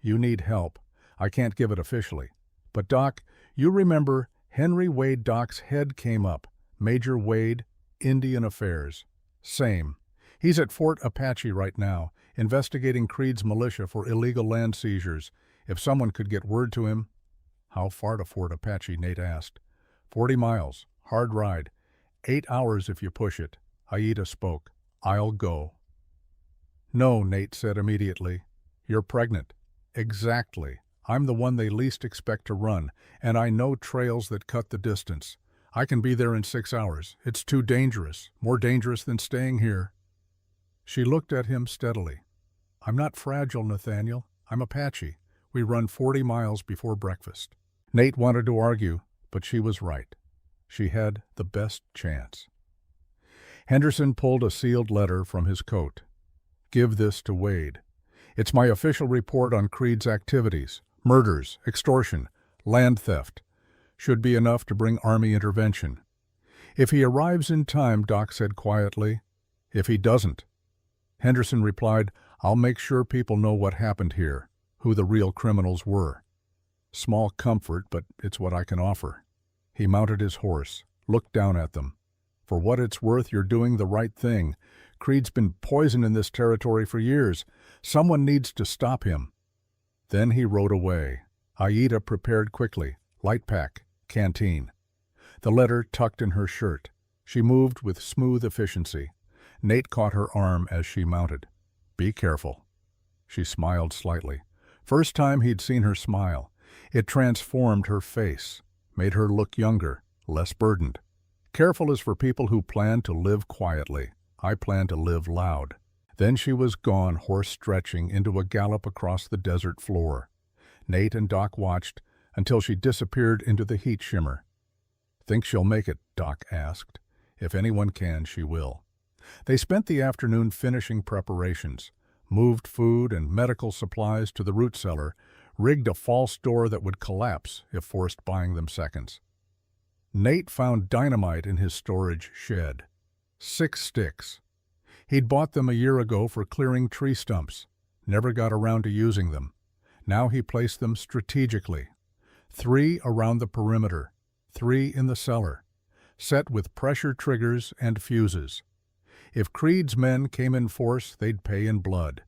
[SPEAKER 1] "You need help. I can't give it officially. But Doc, you remember Henry Wade?" Doc's head came up. "Major Wade, Indian Affairs." "Same. He's at Fort Apache right now, investigating Creed's militia for illegal land seizures. If someone could get word to him." "How far to Fort Apache?" Nate asked. 40 miles. Hard ride. 8 hours if you push it." Aida spoke. "I'll go." "No," Nate said immediately. "You're pregnant." "Exactly. I'm the one they least expect to run, and I know trails that cut the distance. I can be there in 6 hours. It's too dangerous, more dangerous than staying here." She looked at him steadily. I'm not fragile, Nathaniel. I'm Apache. We run 40 miles before breakfast. Nate wanted to argue, but she was right. She had the best chance. Henderson pulled a sealed letter from his coat. Give this to Wade. It's my official report on Creed's activities. Murders, extortion, land theft. Should be enough to bring Army intervention. If he arrives in time, Doc said quietly. If he doesn't. Henderson replied, I'll make sure people know what happened here, who the real criminals were. Small comfort, but it's what I can offer. He mounted his horse, looked down at them. For what it's worth, you're doing the right thing. Creed's been poisoned in this territory for years. Someone needs to stop him. Then he rode away. Aida prepared quickly. Light pack, canteen. The letter tucked in her shirt. She moved with smooth efficiency. Nate caught her arm as she mounted. Be careful. She smiled slightly. First time he'd seen her smile. It transformed her face, made her look younger, less burdened. Careful is for people who plan to live quietly. I plan to live loud. Then she was gone, horse stretching into a gallop across the desert floor. Nate and Doc watched until she disappeared into the heat shimmer. Think she'll make it? Doc asked. If anyone can, she will. They spent the afternoon finishing preparations, moved food and medical supplies to the root cellar, rigged a false door that would collapse if forced buying them seconds. Nate found dynamite in his storage shed. 6 sticks. He'd bought them a year ago for clearing tree stumps. Never got around to using them. Now he placed them strategically. 3 around the perimeter, 3 in the cellar, set with pressure triggers and fuses. If Creed's men came in force, they'd pay in blood.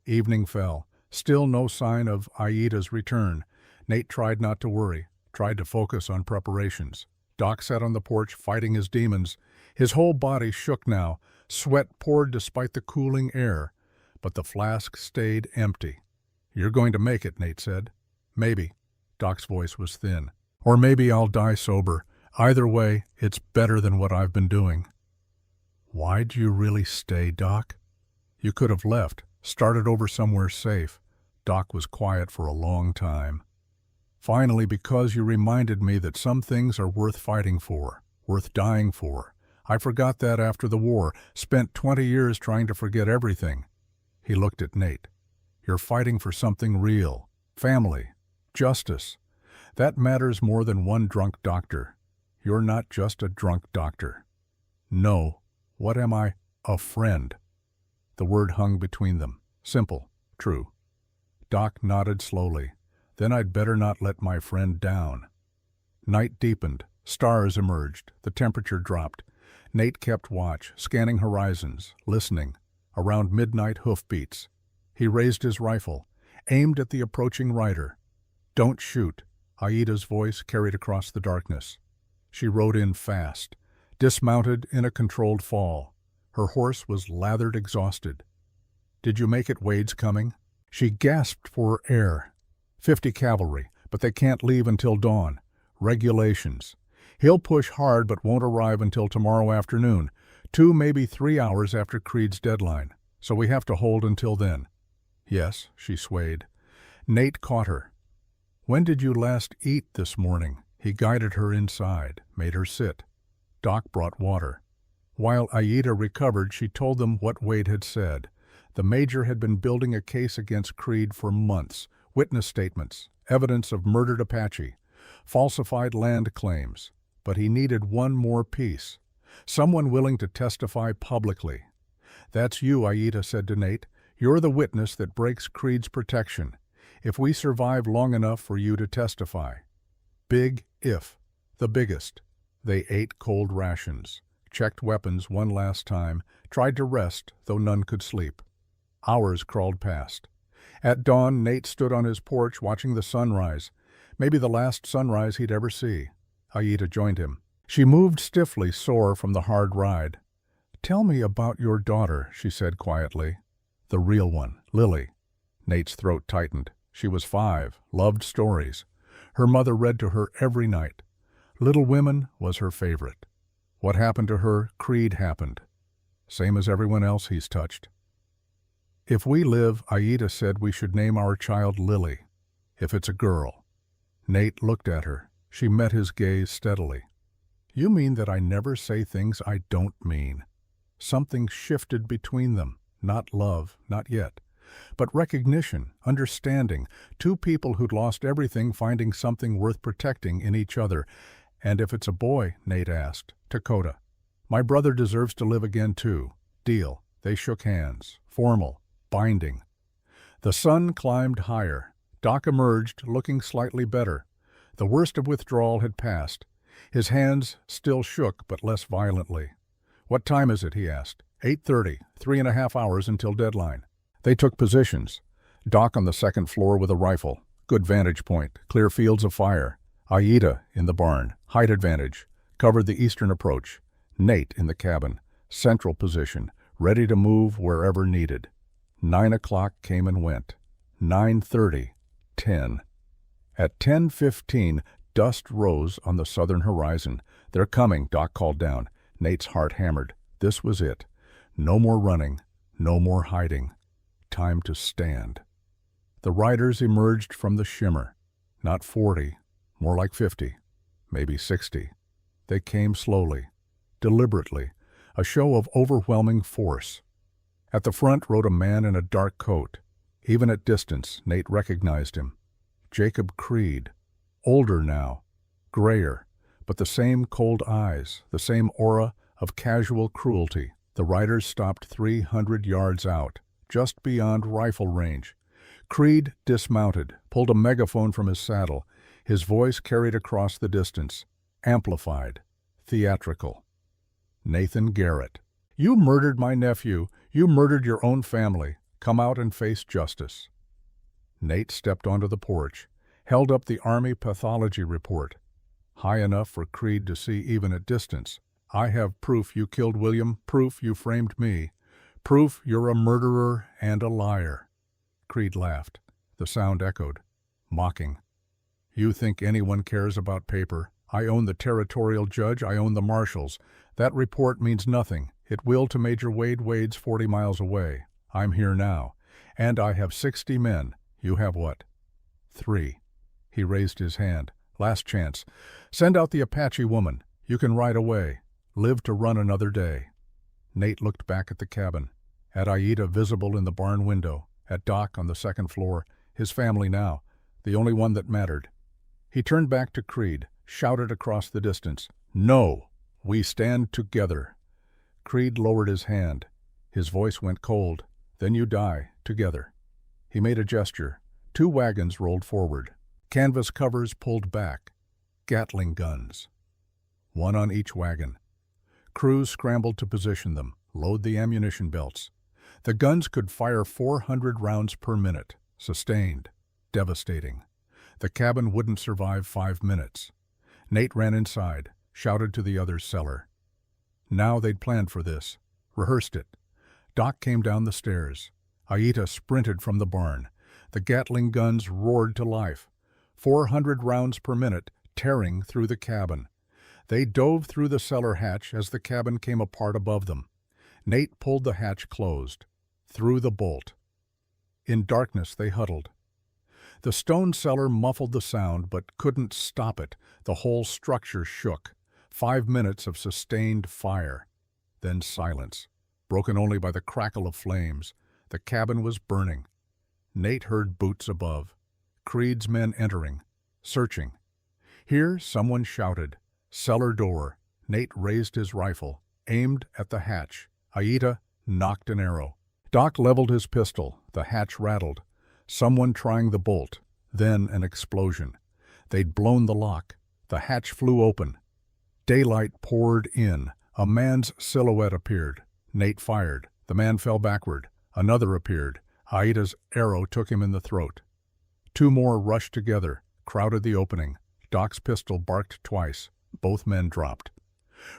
[SPEAKER 1] Evening fell. Still no sign of Aida's return. Nate tried not to worry, tried to focus on preparations. Doc sat on the porch fighting his demons. His whole body shook now. Sweat poured despite the cooling air, but the flask stayed empty. You're going to make it, Nate said. Maybe. Doc's voice was thin. Or maybe I'll die sober. Either way, it's better than what I've been doing. Why'd you really stay, Doc? You could have left, started over somewhere safe. Doc was quiet for a long time. Finally, because you reminded me that some things are worth fighting for, worth dying for. I forgot that after the war, spent 20 years trying to forget everything. He looked at Nate. You're fighting for something real. Family. Justice. That matters more than one drunk doctor. You're not just a drunk doctor. No. What am I? A friend. The word hung between them. Simple. True. Doc nodded slowly. Then I'd better not let my friend down. Night deepened. Stars emerged. The temperature dropped. Nate kept watch, scanning horizons, listening. Around midnight, hoofbeats. He raised his rifle, aimed at the approaching rider. Don't shoot. Aida's voice carried across the darkness. She rode in fast, dismounted in a controlled fall. Her horse was lathered, exhausted. Did you make it? Wade's coming? She gasped for air. 50 cavalry, but they can't leave until dawn. Regulations. He'll push hard but won't arrive until tomorrow afternoon, 2, maybe 3 hours after Creed's deadline. So we have to hold until then. Yes, she swayed. Nate caught her. When did you last eat this morning? He guided her inside, made her sit. Doc brought water. While Aida recovered, she told them what Wade had said. The major had been building a case against Creed for months. Witness statements, evidence of murdered Apache, falsified land claims. But he needed one more piece. Someone willing to testify publicly. That's you, Aida said to Nate. You're the witness that breaks Creed's protection. If we survive long enough for you to testify. Big if. The biggest. They ate cold rations, checked weapons one last time, tried to rest, though none could sleep. Hours crawled past. At dawn, Nate stood on his porch watching the sunrise, maybe the last sunrise he'd ever see. Aida joined him. She moved stiffly, sore from the hard ride. Tell me about your daughter, she said quietly. The real one, Lily. Nate's throat tightened. She was 5, loved stories. Her mother read to her every night. Little Women was her favorite. What happened to her? Creed happened. same as everyone else he's touched. If we live, Aida said we should name our child Lily. If it's a girl. Nate looked at her. She met his gaze steadily. You mean that I never say things I don't mean? Something shifted between them. Not love, not yet. But recognition, understanding, two people who'd lost everything finding something worth protecting in each other. And if it's a boy, Nate asked, Dakota. My brother deserves to live again too. Deal. They shook hands. Formal. Binding. The sun climbed higher. Doc emerged, looking slightly better. The worst of withdrawal had passed. His hands still shook, but less violently. What time is it? He asked. 8:30, 3.5 hours until deadline. They took positions. Doc on the second floor with a rifle. Good vantage point. Clear fields of fire. Aida in the barn. Height advantage. Covered the eastern approach. Nate in the cabin. Central position. Ready to move wherever needed. 9 o'clock came and went. 9:30. 10. At 10:15, dust rose on the southern horizon. They're coming, Doc called down. Nate's heart hammered. This was it. No more running. No more hiding. Time to stand. The riders emerged from the shimmer. Not 40, more like 50, maybe 60. They came slowly, deliberately, a show of overwhelming force. At the front rode a man in a dark coat. Even at distance, Nate recognized him. Jacob Creed. Older now, grayer, but the same cold eyes, the same aura of casual cruelty. The riders stopped 300 yards out, just beyond rifle range. Creed dismounted, pulled a megaphone from his saddle. His voice carried across the distance, amplified, theatrical. Nathan Garrett. You murdered my nephew. You murdered your own family. Come out and face justice. Nate stepped onto the porch, held up the Army pathology report, high enough for Creed to see even at distance. I have proof you killed William, proof you framed me, proof you're a murderer and a liar. Creed laughed. The sound echoed, mocking. You think anyone cares about paper? I own the territorial judge, I own the marshals. That report means nothing. It will to Major Wade. Wade's 40 miles away. I'm here now. And I have 60 men. You have what? 3. He raised his hand. Last chance. Send out the Apache woman. You can ride away. Live to run another day. Nate looked back at the cabin, at Aida visible in the barn window, at Doc on the second floor, his family now, the only one that mattered. He turned back to Creed, shouted across the distance, No! We stand together. Creed lowered his hand. His voice went cold. Then you die, together. He made a gesture. 2 wagons rolled forward. Canvas covers pulled back. Gatling guns. 1 on each wagon. Crews scrambled to position them, load the ammunition belts. The guns could fire 400 rounds per minute, sustained, devastating. The cabin wouldn't survive 5 minutes. Nate ran inside, shouted to the other cellar. Now they'd planned for this, rehearsed it. Doc came down the stairs. Aida sprinted from the barn. The Gatling guns roared to life. 400 rounds per minute, tearing through the cabin. They dove through the cellar hatch as the cabin came apart above them. Nate pulled the hatch closed, threw the bolt. In darkness they huddled. The stone cellar muffled the sound but couldn't stop it. The whole structure shook. 5 minutes of sustained fire. Then silence, broken only by the crackle of flames. The cabin was burning. Nate heard boots above. Creed's men entering, searching. Here someone shouted. Cellar door. Nate raised his rifle, aimed at the hatch. Aida knocked an arrow. Doc leveled his pistol. The hatch rattled. Someone trying the bolt. Then an explosion. They'd blown the lock. The hatch flew open. Daylight poured in. A man's silhouette appeared. Nate fired. The man fell backward. Another appeared. Aida's arrow took him in the throat. 2 more rushed together, crowded the opening. Doc's pistol barked twice. Both men dropped.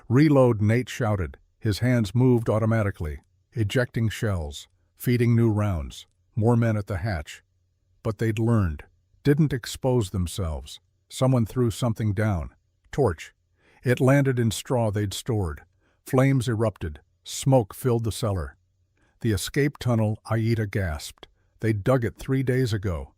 [SPEAKER 1] Reload, Nate shouted. His hands moved automatically, ejecting shells, feeding new rounds. More men at the hatch. But they'd learned. Didn't expose themselves. Someone threw something down. Torch. It landed in straw they'd stored. Flames erupted. Smoke filled the cellar. The escape tunnel, Aida gasped. They'd dug it 3 days ago.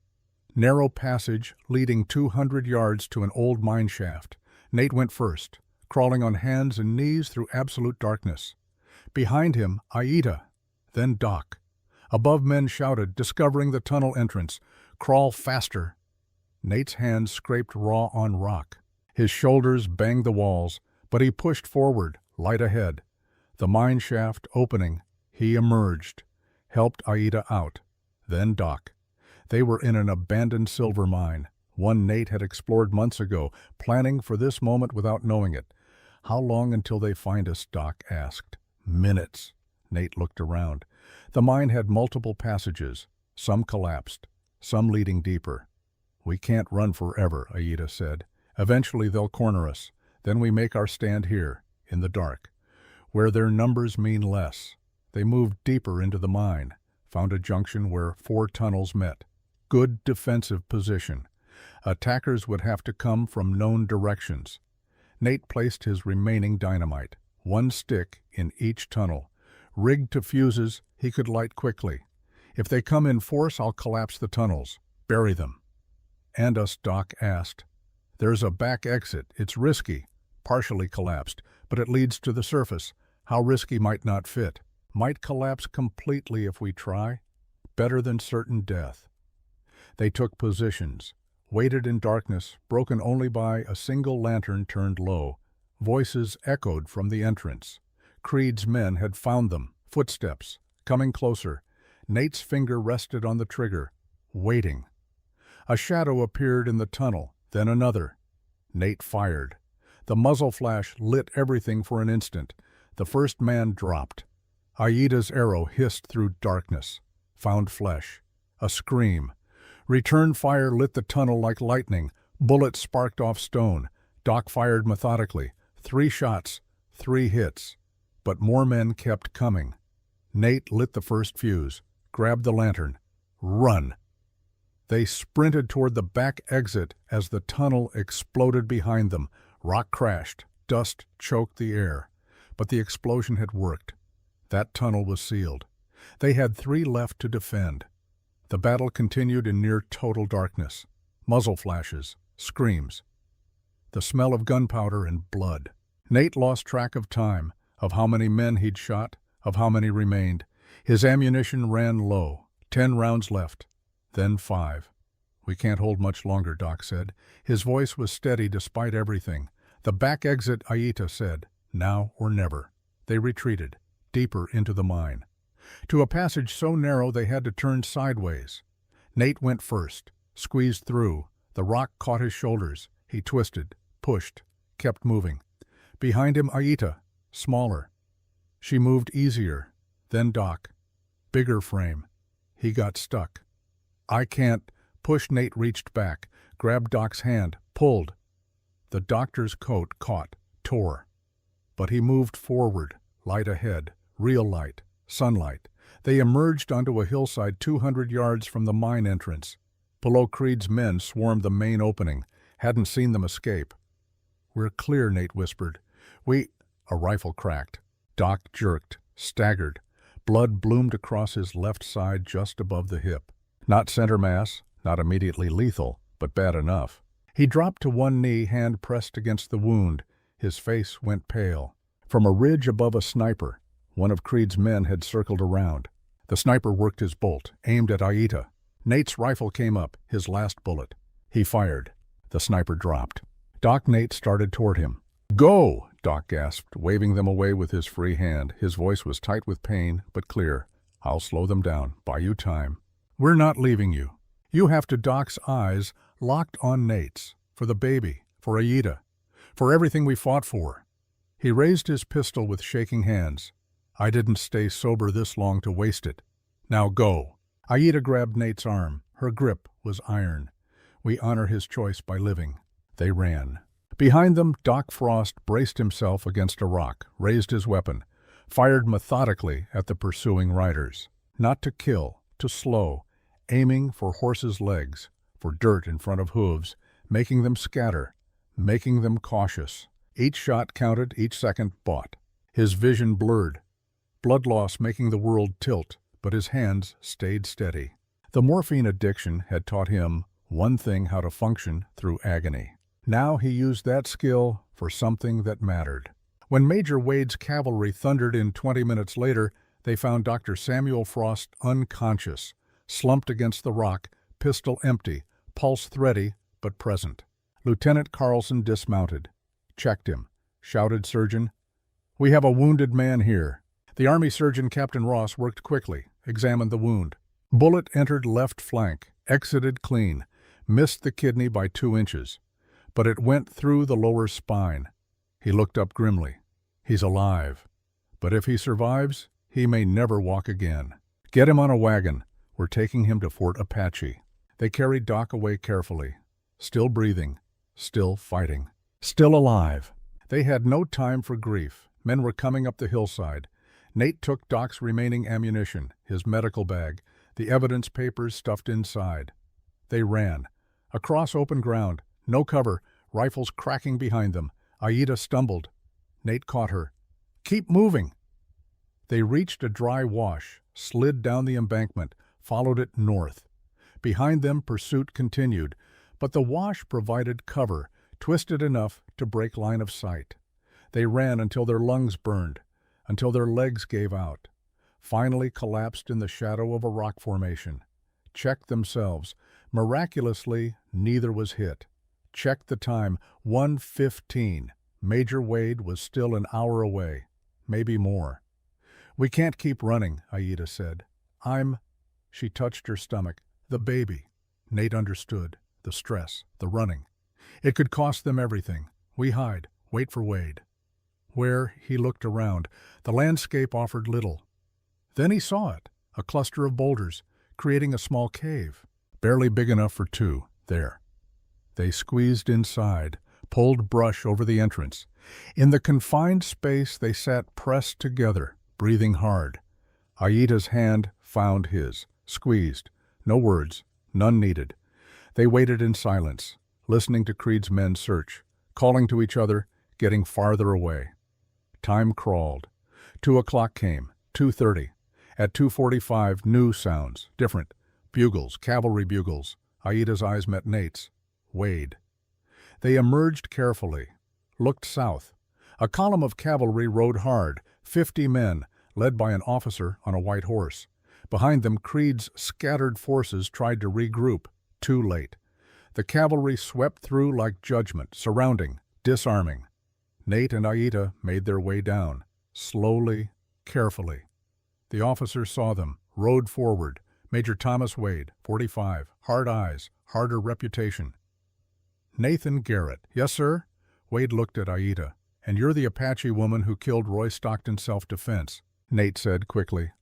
[SPEAKER 1] Narrow passage leading 200 yards to an old mine shaft. Nate went first, crawling on hands and knees through absolute darkness. Behind him, Aida, then Doc. Above, men shouted, discovering the tunnel entrance. Crawl faster. Nate's hands scraped raw on rock. His shoulders banged the walls, but he pushed forward, light ahead. The mine shaft opening, he emerged, helped Aida out. Then Doc. They were in an abandoned silver mine, one Nate had explored months ago, planning for this moment without knowing it. How long until they find us, Doc asked. Minutes. Nate looked around. The mine had multiple passages, some collapsed, some leading deeper. We can't run forever, Aida said. Eventually they'll corner us. Then we make our stand here, in the dark, where their numbers mean less. They moved deeper into the mine, found a junction where 4 tunnels met. Good defensive position. Attackers would have to come from known directions. Nate placed his remaining dynamite, 1 stick in each tunnel. Rigged to fuses he could light quickly. If they come in force, I'll collapse the tunnels. Bury them. And us, Doc asked. There's a back exit. It's risky. Partially collapsed, but it leads to the surface. How risky might not fit. Might collapse completely if we try. Better than certain death. They took positions, waited in darkness, broken only by a single lantern turned low. Voices echoed from the entrance. Creed's men had found them. Footsteps, coming closer. Nate's finger rested on the trigger, waiting. A shadow appeared in the tunnel, then another. Nate fired. The muzzle flash lit everything for an instant. The first man dropped. Aida's arrow hissed through darkness. Found flesh. A scream. Return fire lit the tunnel like lightning. Bullets sparked off stone. Doc fired methodically. 3 shots, 3 hits. But more men kept coming. Nate lit the first fuse, grabbed the lantern. Run! They sprinted toward the back exit as the tunnel exploded behind them. Rock crashed. Dust choked the air. But the explosion had worked. That tunnel was sealed. They had 3 left to defend. The battle continued in near total darkness. Muzzle flashes, screams. The smell of gunpowder and blood. Nate lost track of time, of how many men he'd shot, of how many remained. His ammunition ran low. 10 rounds left. Then 5. We can't hold much longer, Doc said. His voice was steady despite everything. The back exit, Aida said. Now or never. They retreated, deeper into the mine. To a passage so narrow they had to turn sideways. Nate went first, squeezed through. The rock caught his shoulders. He twisted, pushed, kept moving. Behind him, Aida, smaller. She moved easier. Then Doc. Bigger frame. He got stuck. I can't. Push. Nate reached back, grabbed Doc's hand, pulled. The doctor's coat caught, tore. But he moved forward, light ahead, real light, sunlight. They emerged onto a hillside 200 yards from the mine entrance. Below, Creed's men swarmed the main opening, hadn't seen them escape. We're clear, Nate whispered. A rifle cracked. Doc jerked, staggered. Blood bloomed across his left side just above the hip. Not center mass, not immediately lethal, but bad enough. He dropped to one knee, hand pressed against the wound. His face went pale. From a ridge above a sniper, one of Creed's men had circled around. The sniper worked his bolt, aimed at Aida. Nate's rifle came up, his last bullet. He fired. The sniper dropped. Doc. Nate started toward him. Go! Doc gasped, waving them away with his free hand. His voice was tight with pain, but clear. I'll slow them down, buy you time. We're not leaving you. You have to. Doc's eyes locked on Nate's. For the baby, for Aida, for everything we fought for. He raised his pistol with shaking hands. I didn't stay sober this long to waste it. Now go. Aida grabbed Nate's arm. Her grip was iron. We honor his choice by living. They ran. Behind them, Doc Frost braced himself against a rock, raised his weapon, fired methodically at the pursuing riders. Not to kill, to slow, aiming for horses' legs, for dirt in front of hooves, making them scatter, making them cautious. Each shot counted, each second bought. His vision blurred. blood loss making the world tilt, but his hands stayed steady. The morphine addiction had taught him one thing: how to function through agony. Now he used that skill for something that mattered. When Major Wade's cavalry thundered in 20 minutes later, they found Dr. Samuel Frost unconscious, slumped against the rock, pistol empty, pulse thready but present. Lieutenant Carlson dismounted, checked him, shouted, "Surgeon, we have a wounded man here." The Army surgeon, Captain Ross, worked quickly, examined the wound. Bullet entered left flank, exited clean, missed the kidney by 2 inches, but it went through the lower spine. He looked up grimly. He's alive, but if he survives, he may never walk again. Get him on a wagon. We're taking him to Fort Apache. They carried Doc away carefully, still breathing, still fighting, still alive. They had no time for grief. Men were coming up the hillside. Nate took Doc's remaining ammunition, his medical bag, the evidence papers stuffed inside. They ran. Across open ground, no cover, rifles cracking behind them. Aida stumbled. Nate caught her. "Keep moving!" They reached a dry wash, slid down the embankment, followed it north. Behind them, pursuit continued, but the wash provided cover, twisted enough to break line of sight. They ran until their lungs burned, until their legs gave out, finally collapsed in the shadow of a rock formation. Checked themselves. Miraculously, neither was hit. Checked the time, 1:15. Major Wade was still an hour away, maybe more. "We can't keep running," Aida said. She touched her stomach. "The baby." Nate understood. The stress, the running. It could cost them everything. "We hide, wait for Wade." Where he looked around, the landscape offered little. Then he saw it, a cluster of boulders, creating a small cave, barely big enough for 2, there. They squeezed inside, pulled brush over the entrance. In the confined space, they sat pressed together, breathing hard. Aida's hand found his, squeezed. No words, none needed. They waited in silence, listening to Creed's men search, calling to each other, getting farther away. Time crawled. 2 o'clock came, 2:30. At 2:45, new sounds, different. Bugles, cavalry bugles. Aida's eyes met Nate's. Wade. They emerged carefully, looked south. A column of cavalry rode hard, 50 men, led by an officer on a white horse. Behind them, Creed's scattered forces tried to regroup. Too late. The cavalry swept through like judgment, surrounding, disarming. Nate and Aida made their way down, slowly, carefully. The officer saw them, rode forward. Major Thomas Wade, 45, hard eyes, harder reputation. "Nathan Garrett." "Yes, sir?" Wade looked at Aida. "And you're the Apache woman who killed Roy Stockton self-defense," Nate said quickly.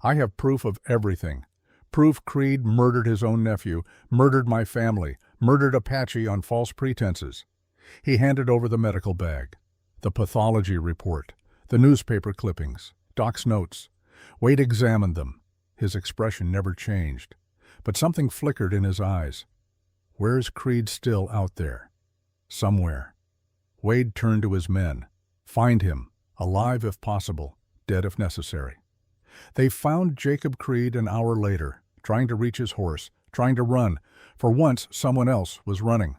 [SPEAKER 1] "I have proof of everything. Proof Creed murdered his own nephew, murdered my family, murdered Apache on false pretenses." He handed over the medical bag, the pathology report, the newspaper clippings, Doc's notes. Wade examined them. His expression never changed, but something flickered in his eyes. Where's Creed still out there? Somewhere. Wade turned to his men. Find him, alive if possible, dead if necessary. They found Jacob Creed an hour later, trying to reach his horse, trying to run. For once, someone else was running.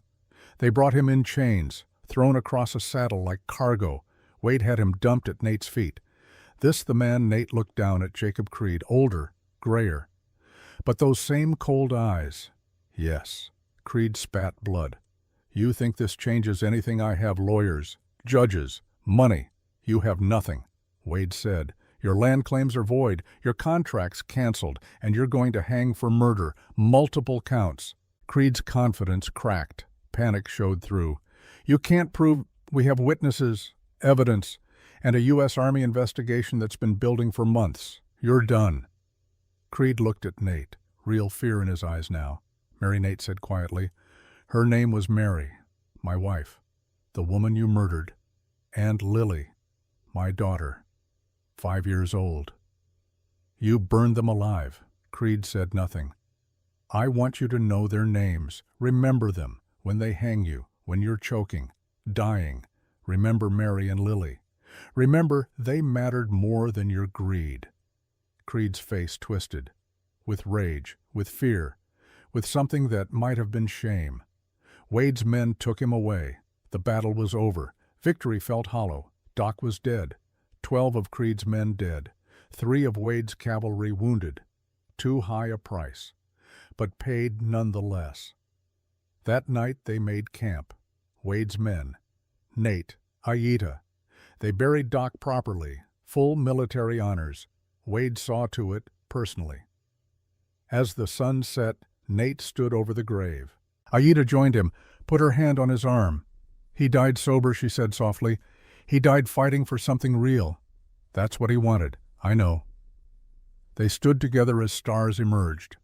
[SPEAKER 1] They brought him in chains, thrown across a saddle like cargo. Wade had him dumped at Nate's feet. This the man. Nate looked down at Jacob Creed, older, grayer. But those same cold eyes. Yes. Creed spat blood. "You think this changes anything? I have lawyers, judges, money. You have nothing," Wade said. "Your land claims are void, your contracts canceled, and you're going to hang for murder, multiple counts." Creed's confidence cracked. Panic showed through. "You can't prove." "We have witnesses, evidence, and a U.S. Army investigation that's been building for months. You're done." Creed looked at Nate, real fear in his eyes now. "Mary," Nate said quietly. "Her name was Mary, my wife, the woman you murdered, and Lily, my daughter, 5 years old. You burned them alive." Creed said nothing. "I want you to know their names. Remember them when they hang you, when you're choking, dying. Remember Mary and Lily. Remember, they mattered more than your greed. Creed's face twisted, with rage, with fear, with something that might have been shame. Wade's men took him away. The battle was over. Victory felt hollow. Doc was dead. 12 of Creed's men dead. 3 of Wade's cavalry wounded. Too high a price, but paid nonetheless. That night they made camp. Wade's men. Nate, Aida. They buried Doc properly, full military honors. Wade saw to it personally. As the sun set, Nate stood over the grave. Aida joined him, put her hand on his arm. He died sober, she said softly. He died fighting for something real. That's what he wanted, I know. They stood together as stars emerged.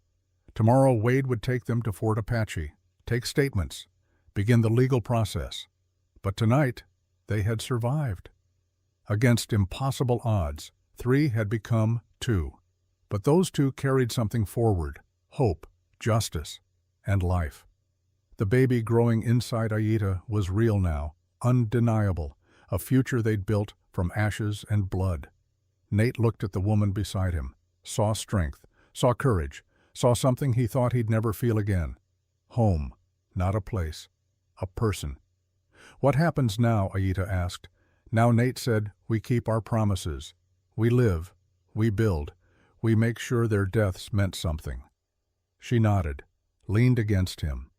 [SPEAKER 1] Tomorrow Wade would take them to Fort Apache, take statements, begin the legal process. But tonight, they had survived. Against impossible odds, 3 had become 2. But those 2 carried something forward: hope, justice, and life. The baby growing inside Aida was real now, undeniable, a future they'd built from ashes and blood. Nate looked at the woman beside him, saw strength, saw courage, saw something he thought he'd never feel again. Home, not a place, a person. What happens now? Aida asked. Now Nate said, we keep our promises. We live, we build, we make sure their deaths meant something. She nodded, leaned against him.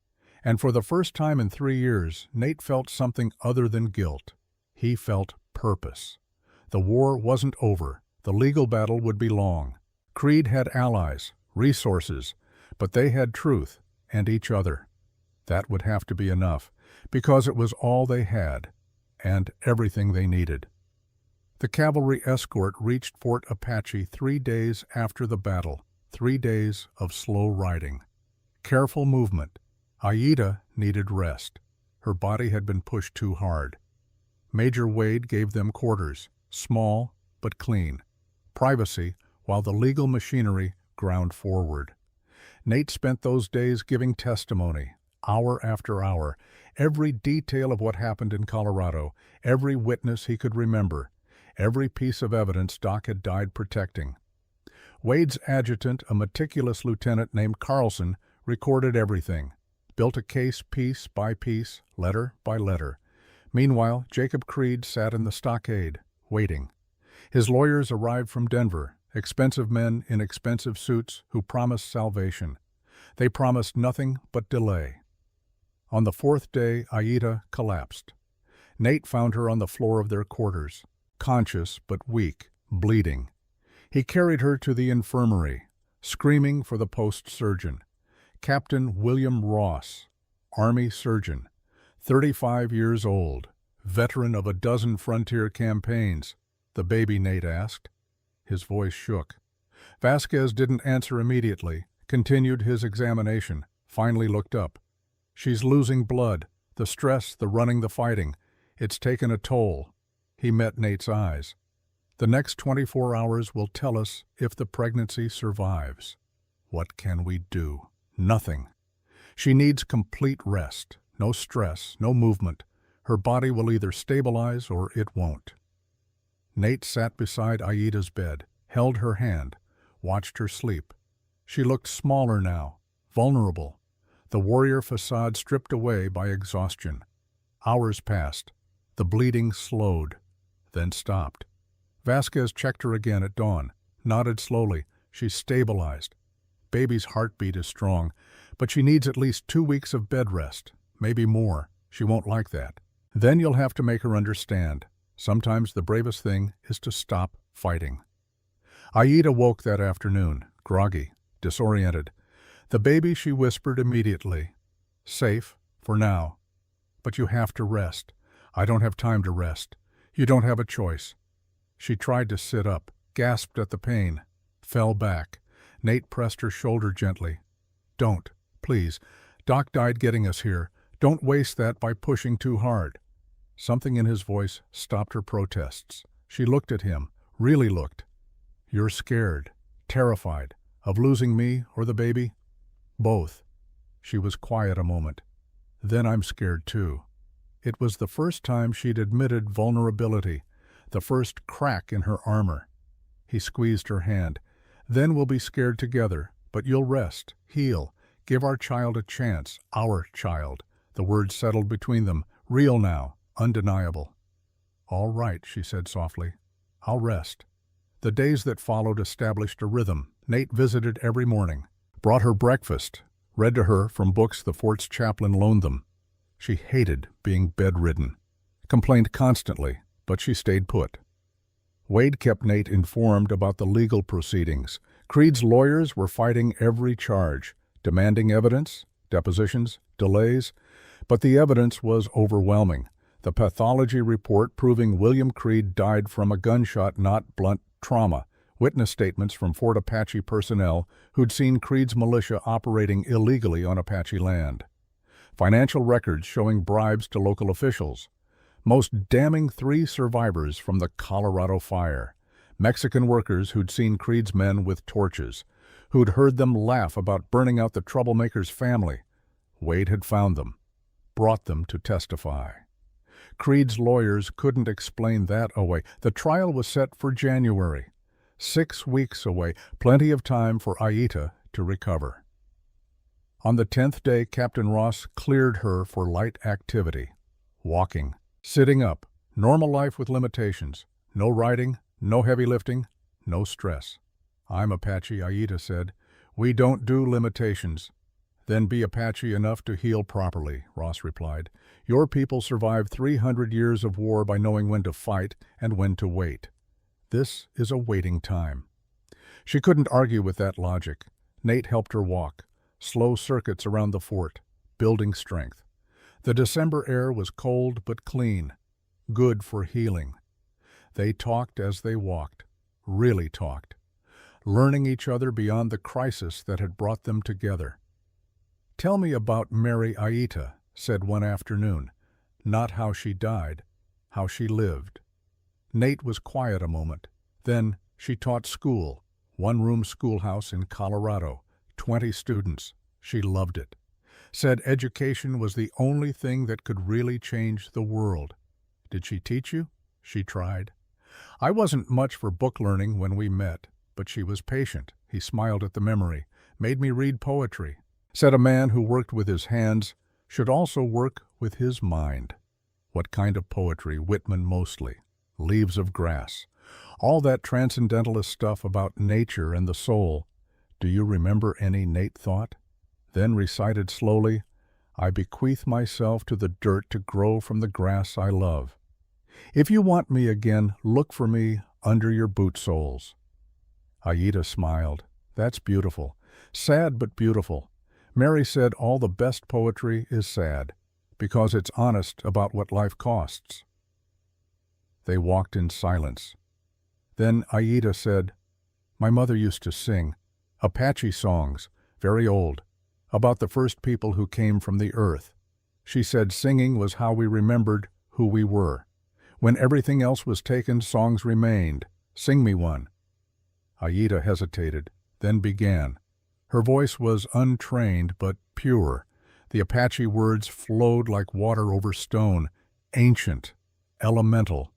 [SPEAKER 1] And for the first time in 3 years, Nate felt something other than guilt. He felt purpose. The war wasn't over. The legal battle would be long. Creed had allies, resources, but they had truth and each other. That would have to be enough, because it was all they had, and everything they needed. The cavalry escort reached Fort Apache 3 days after the battle, 3 days of slow riding. Careful movement. Aida needed rest. Her body had been pushed too hard. Major Wade gave them quarters, small but clean. Privacy, while the legal machinery ground forward. Nate spent those days giving testimony, hour after hour, every detail of what happened in Colorado, every witness he could remember, every piece of evidence Doc had died protecting. Wade's adjutant, a meticulous lieutenant named Carlson, recorded everything, built a case piece by piece, letter by letter. Meanwhile, Jacob Creed sat in the stockade, waiting. His lawyers arrived from Denver, expensive men in expensive suits who promised salvation. They promised nothing but delay. On the 4th day, Aida collapsed. Nate found her on the floor of their quarters, conscious but weak, bleeding. He carried her to the infirmary, screaming for the post surgeon. Captain William Ross, Army surgeon, 35 years old, veteran of a dozen frontier campaigns. The baby, Nate asked. His voice shook. Vasquez didn't answer immediately, continued his examination, finally looked up. She's losing blood, the stress, the running, the fighting. It's taken a toll. He met Nate's eyes. The next 24 hours will tell us if the pregnancy survives. What can we do? Nothing. She needs complete rest, no stress, no movement. Her body will either stabilize or it won't. Nate sat beside Aida's bed, held her hand, watched her sleep. She looked smaller now, vulnerable, the warrior facade stripped away by exhaustion. Hours passed. The bleeding slowed, then stopped. Vasquez checked her again at dawn, nodded slowly. She's stabilized. Baby's heartbeat is strong, but she needs at least 2 weeks of bed rest, maybe more. She won't like that. Then you'll have to make her understand. Sometimes the bravest thing is to stop fighting. Aida woke that afternoon, groggy, disoriented. The baby, she whispered immediately. Safe, for now. But you have to rest. I don't have time to rest. You don't have a choice. She tried to sit up, gasped at the pain, fell back. Nate pressed her shoulder gently. Don't, please. Doc died getting us here. Don't waste that by pushing too hard. Something in his voice stopped her protests. She looked at him, really looked. You're scared, terrified, of losing me or the baby? Both. She was quiet a moment. Then I'm scared too. It was the first time she'd admitted vulnerability, the first crack in her armor. He squeezed her hand. Then we'll be scared together, but you'll rest, heal, give our child a chance, our child. The words settled between them, real now, undeniable. All right, she said softly. I'll rest. The days that followed established a rhythm. Nate visited every morning, brought her breakfast, read to her from books the fort's chaplain loaned them. She hated being bedridden, complained constantly, but she stayed put. Wade kept Nate informed about the legal proceedings. Creed's lawyers were fighting every charge, demanding evidence, depositions, delays, but the evidence was overwhelming. The pathology report proving William Creed died from a gunshot, not blunt trauma. Witness statements from Fort Apache personnel who'd seen Creed's militia operating illegally on Apache land. Financial records showing bribes to local officials. Most damning, 3 survivors from the Colorado fire. Mexican workers who'd seen Creed's men with torches, who'd heard them laugh about burning out the troublemaker's family. Wade had found them, brought them to testify. Creed's lawyers couldn't explain that away. The trial was set for January. 6 weeks away, plenty of time for Aita to recover. On the 10th day, Captain Ross cleared her for light activity. Walking, sitting up, normal life with limitations. No riding, no heavy lifting, no stress. I'm Apache, Aita said. We don't do limitations. Then be Apache enough to heal properly, Ross replied. Your people survived 300 years of war by knowing when to fight and when to wait. This is a waiting time. She couldn't argue with that logic. Nate helped her walk. Slow circuits around the fort, building strength. The December air was cold but clean, good for healing. They talked as they walked, really talked, learning each other beyond the crisis that had brought them together. Tell me about Mary Aita, said one afternoon. Not how she died, how she lived. Nate was quiet a moment. Then she taught school, one-room schoolhouse in Colorado, 20 students. She loved it. Said education was the only thing that could really change the world. Did she teach you? She tried. I wasn't much for book learning when we met, but she was patient. He smiled at the memory, made me read poetry. Said a man who worked with his hands should also work with his mind. What kind of poetry? Whitman mostly. Leaves of Grass. All that transcendentalist stuff about nature and the soul. Do you remember any Nate thought? Then recited slowly, I bequeath myself to the dirt to grow from the grass I love. If you want me again, look for me under your boot soles. Aita smiled. That's beautiful. Sad but beautiful. Mary said all the best poetry is sad, because it's honest about what life costs. They walked in silence. Then Aita said, My mother used to sing Apache songs, very old, about the first people who came from the earth. She said singing was how we remembered who we were. When everything else was taken, songs remained. Sing me one. Aita hesitated, then began. Her voice was untrained but pure. The Apache words flowed like water over stone, ancient, elemental.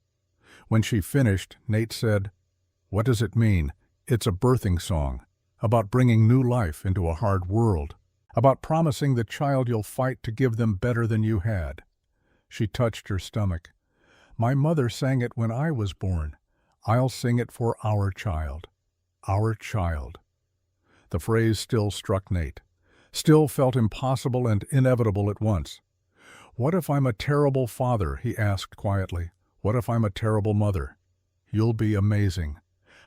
[SPEAKER 1] When she finished, Nate said, What does it mean? It's a birthing song, about bringing new life into a hard world, about promising the child you'll fight to give them better than you had. She touched her stomach. My mother sang it when I was born. I'll sing it for our child. Our child. The phrase still struck Nate, still felt impossible and inevitable at once. What if I'm a terrible father, he asked quietly. What if I'm a terrible mother? You'll be amazing.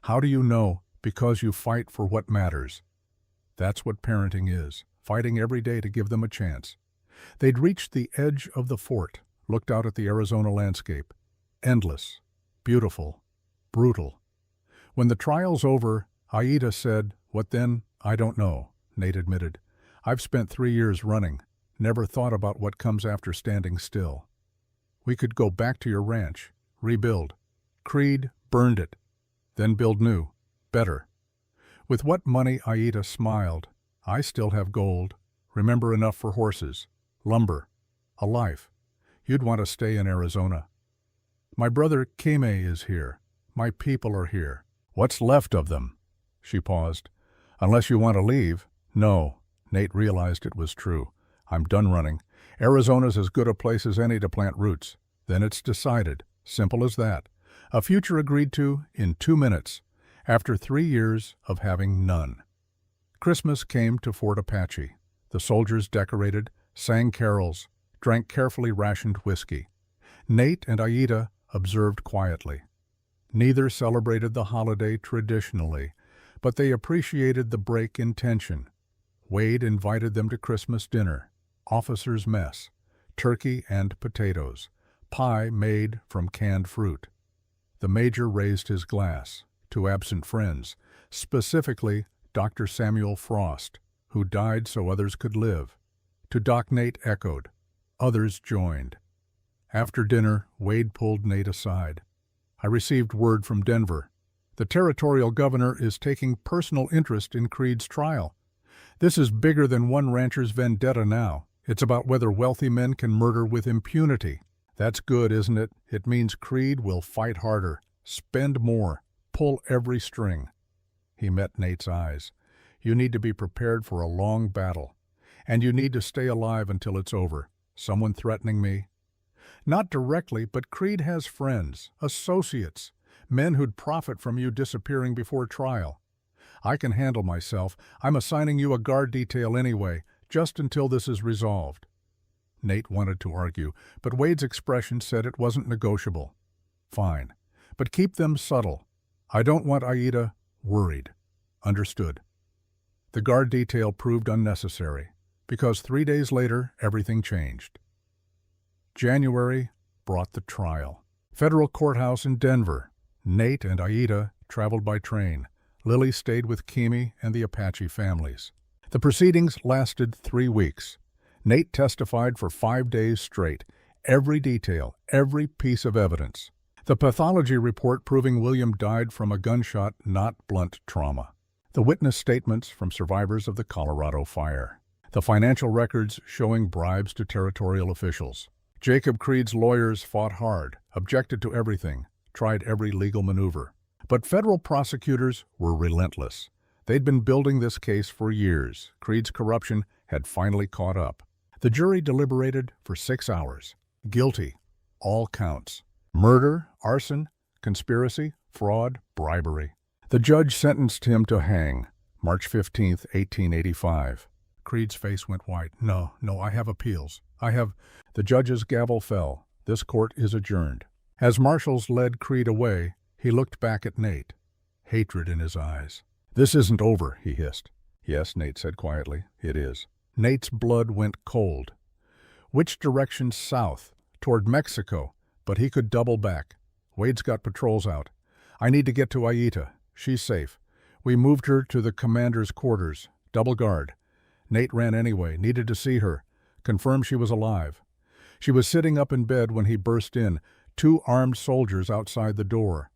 [SPEAKER 1] How do you know? Because you fight for what matters. That's what parenting is, fighting every day to give them a chance. They'd reached the edge of the fort, looked out at the Arizona landscape. Endless, beautiful, brutal. When the trial's over, Aita said, What then? I don't know, Nate admitted. I've spent 3 years running, never thought about what comes after standing still. We could go back to your ranch, rebuild. Creed burned it, then build new, better. With what money? Aita smiled. I still have gold, remember enough for horses, lumber, a life. You'd want to stay in Arizona. My brother Kime is here. My people are here. What's left of them? She paused. Unless you want to leave. No. Nate realized it was true. I'm done running. Arizona's as good a place as any to plant roots. Then it's decided. Simple as that. A future agreed to in 2 minutes, after 3 years of having none. Christmas came to Fort Apache. The soldiers decorated, sang carols, drank carefully rationed whiskey. Nate and Aida observed quietly. Neither celebrated the holiday traditionally, but they appreciated the break in tension. Wade invited them to Christmas dinner, officers' mess, turkey and potatoes, pie made from canned fruit. The major raised his glass to absent friends, specifically Dr. Samuel Frost, who died so others could live. To Doc, Nate echoed. Others joined. After dinner, Wade pulled Nate aside. I received word from Denver. The territorial governor is taking personal interest in Creed's trial. This is bigger than one rancher's vendetta now. It's about whether wealthy men can murder with impunity. That's good, isn't it? It means Creed will fight harder, spend more, pull every string. He met Nate's eyes. You need to be prepared for a long battle. And you need to stay alive until it's over. Someone threatening me? Not directly, but Creed has friends, associates, men who'd profit from you disappearing before trial. I can handle myself. I'm assigning you a guard detail anyway, just until this is resolved. Nate wanted to argue, but Wade's expression said it wasn't negotiable. Fine, but keep them subtle. I don't want Aida worried. Understood. The guard detail proved unnecessary, because 3 days later, everything changed. January brought the trial. Federal courthouse in Denver. Nate and Aida traveled by train. Lily stayed with Kimi and the Apache families. The proceedings lasted 3 weeks. Nate testified for 5 days straight, every detail, every piece of evidence. The pathology report proving William died from a gunshot, not blunt trauma. The witness statements from survivors of the Colorado fire. The financial records showing bribes to territorial officials. Jacob Creed's lawyers fought hard, objected to everything, tried every legal maneuver. But federal prosecutors were relentless. They'd been building this case for years. Creed's corruption had finally caught up. The jury deliberated for 6 hours. Guilty. All counts. Murder, arson, conspiracy, fraud, bribery. The judge sentenced him to hang, March 15, 1885. Creed's face went white. No, I have appeals. The judge's gavel fell. This court is adjourned. As marshals led Creed away, he looked back at Nate, hatred in his eyes. This isn't over, he hissed. Yes, Nate said quietly, it is. Nate's blood went cold. Which direction south? Toward Mexico, but he could double back. Wade's got patrols out. I need to get to Aida. She's safe. We moved her to the commander's quarters. Double guard. Nate ran anyway, needed to see her. Confirmed she was alive. She was sitting up in bed when he burst in, 2 armed soldiers outside the door.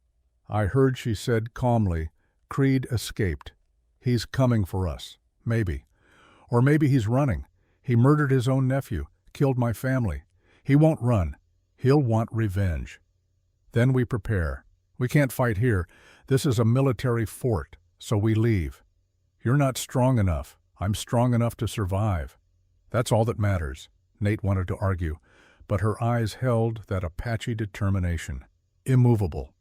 [SPEAKER 1] I heard she said calmly, Creed escaped. He's coming for us. Maybe. Or maybe he's running. He murdered his own nephew, killed my family. He won't run. He'll want revenge. Then we prepare. We can't fight here. This is a military fort, so we leave. You're not strong enough. I'm strong enough to survive. That's all that matters. Nate wanted to argue, but her eyes held that Apache determination. Immovable.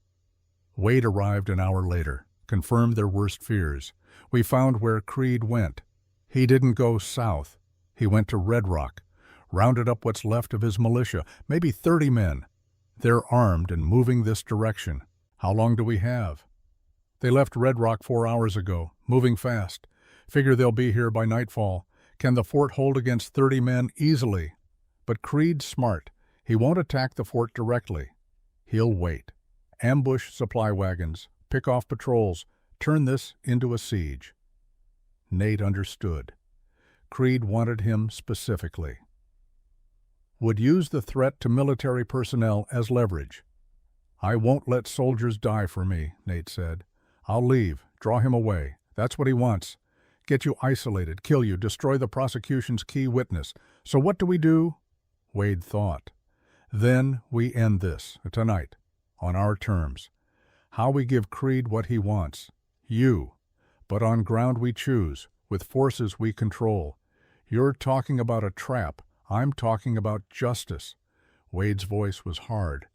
[SPEAKER 1] Wade arrived an hour later, confirmed their worst fears. We found where Creed went. He didn't go south. He went to Red Rock, rounded up what's left of his militia, maybe 30 men. They're armed and moving this direction. How long do we have? They left Red Rock 4 hours ago, moving fast. Figure they'll be here by nightfall. Can the fort hold against 30 men? Easily. But Creed's smart. He won't attack the fort directly. He'll wait. Ambush supply wagons, pick off patrols, turn this into a siege. Nate understood. Creed wanted him specifically. Would use the threat to military personnel as leverage. I won't let soldiers die for me, Nate said. I'll leave, draw him away. That's what he wants. Get you isolated, kill you, destroy the prosecution's key witness. So what do we do? Wade thought. Then we end this, tonight. On our terms. How we give Creed what he wants. You. But on ground we choose, with forces we control. You're talking about a trap. I'm talking about justice. Wade's voice was hard.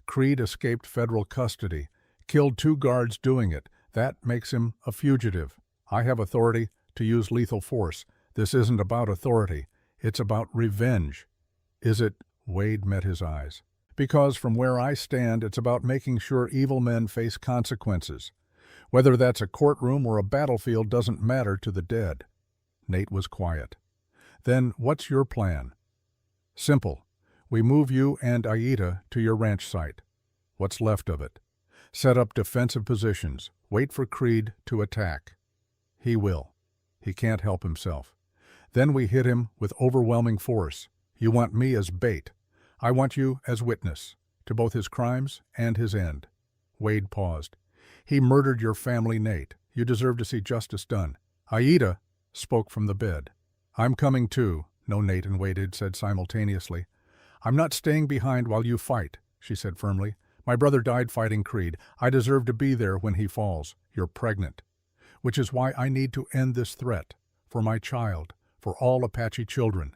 [SPEAKER 1] Creed escaped federal custody, killed 2 guards doing it. That makes him a fugitive. I have authority to use lethal force. This isn't about authority. It's about revenge. Is it? Wade met his eyes. Because from where I stand, it's about making sure evil men face consequences. Whether that's a courtroom or a battlefield doesn't matter to the dead. Nate was quiet. Then what's your plan? Simple. We move you and Aida to your ranch site. What's left of it. Set up defensive positions. Wait for Creed to attack. He will. He can't help himself. Then we hit him with overwhelming force. You want me as bait. I want you as witness to both his crimes and his end. Wade paused. He murdered your family, Nate. You deserve to see justice done. Aida spoke from the bed. I'm coming too. No, Nate and Wade had said simultaneously. I'm not staying behind while you fight, she said firmly. My brother died fighting Creed. I deserve to be there when he falls. You're pregnant. Which is why I need to end this threat. For my child. For all Apache children.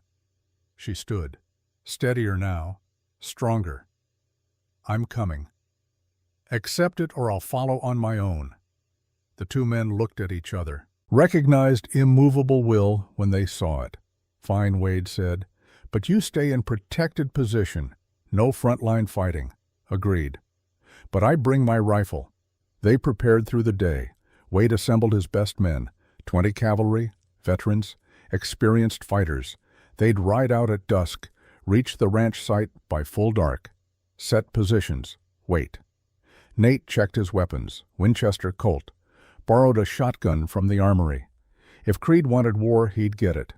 [SPEAKER 1] She stood. Steadier now. Stronger. I'm coming. Accept it or I'll follow on my own. The 2 men looked at each other. Recognized immovable will when they saw it. Fine, Wade said. But you stay in protected position. No frontline fighting. Agreed. But I bring my rifle. They prepared through the day. Wade assembled his best men. 20 cavalry, veterans, experienced fighters. They'd ride out at dusk, reach the ranch site by full dark. Set positions. Wait. Nate checked his weapons. Winchester Colt. Borrowed a shotgun from the armory. If Creed wanted war, he'd get it.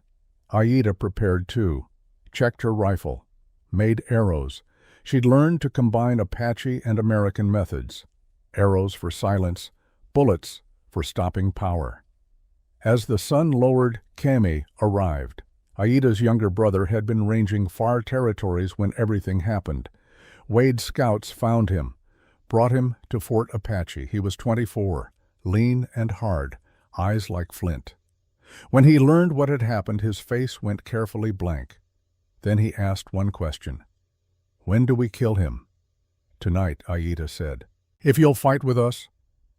[SPEAKER 1] Aida prepared too. Checked her rifle. Made arrows. She'd learned to combine Apache and American methods. Arrows for silence, bullets for stopping power. As the sun lowered, Cami arrived. Aida's younger brother had been ranging far territories when everything happened. Wade's scouts found him, brought him to Fort Apache. He was 24, lean and hard, eyes like flint. When he learned what had happened, his face went carefully blank. Then he asked one question. When do we kill him? Tonight, Aida said. If you'll fight with us?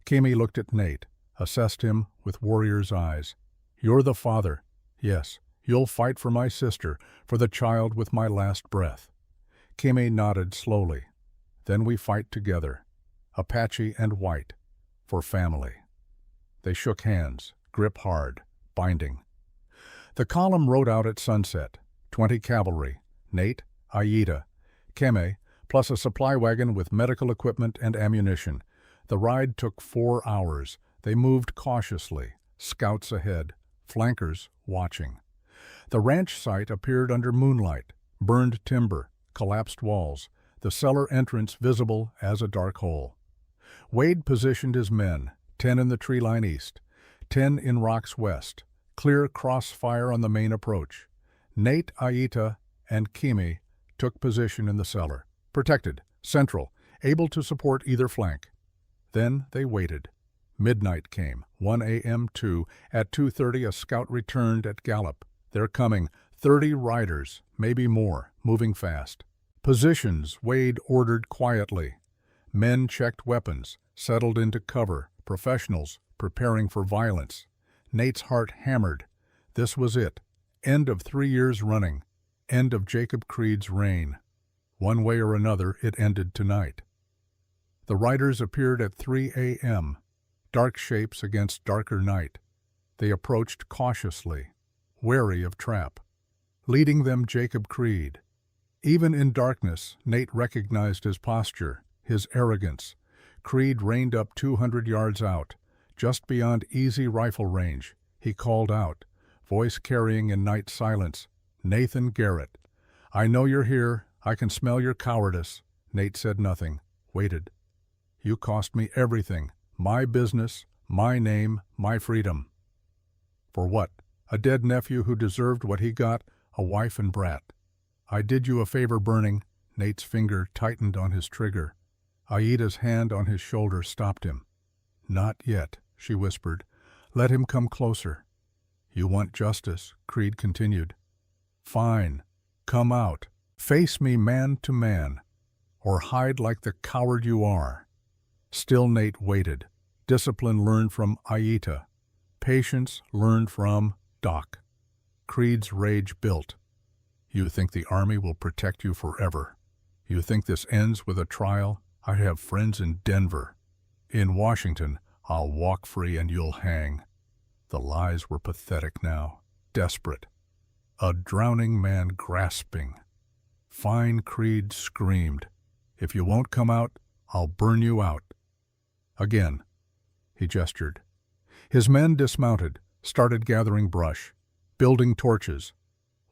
[SPEAKER 1] Cami looked at Nate, assessed him with warrior's eyes. You're the father. Yes, you'll fight for my sister, for the child with my last breath. Cami nodded slowly. Then we fight together, Apache and white, for family. They shook hands, grip hard, binding. The column rode out at sunset. 20 cavalry, Nate, Aida, Cami, plus a supply wagon with medical equipment and ammunition. The ride took 4 hours. They moved cautiously, scouts ahead, flankers watching. The ranch site appeared under moonlight, burned timber, collapsed walls, the cellar entrance visible as a dark hole. Wade positioned his men, 10 in the tree line east, 10 in rocks west, clear crossfire on the main approach. Nate, Aida, and Cami took position in the cellar, protected, central, able to support either flank. Then they waited. Midnight came, 1 a.m. 2. At 2:30 a scout returned at gallop. They're coming, 30 riders, maybe more, moving fast. Positions, Wade ordered quietly. Men checked weapons, settled into cover, professionals preparing for violence. Nate's heart hammered. This was it. End of 3 years running. End of Jacob Creed's reign. One way or another, it ended tonight. The riders appeared at 3 a.m., dark shapes against darker night. They approached cautiously, wary of trap. Leading them Jacob Creed. Even in darkness, Nate recognized his posture, his arrogance. Creed reined up 200 yards out, just beyond easy rifle range. He called out, voice carrying in night silence, Nathan Garrett. I know you're here. I can smell your cowardice. Nate said nothing, waited. You cost me everything. My business, my name, my freedom. For what? A dead nephew who deserved what he got, a wife and brat. I did you a favor, Burning. Nate's finger tightened on his trigger. Aida's hand on his shoulder stopped him. "Not yet," she whispered. "Let him come closer." "You want justice," Creed continued. "Fine. Come out. Face me man to man. Or hide like the coward you are." Still Nate waited. Discipline learned from Aida. Patience learned from Doc. Creed's rage built. "You think the Army will protect you forever? You think this ends with a trial? I have friends in Denver. In Washington, I'll walk free and you'll hang." The lies were pathetic now, desperate. A drowning man grasping. Fine, Creed screamed. "If you won't come out, I'll burn you out." Again, he gestured. His men dismounted, started gathering brush, building torches.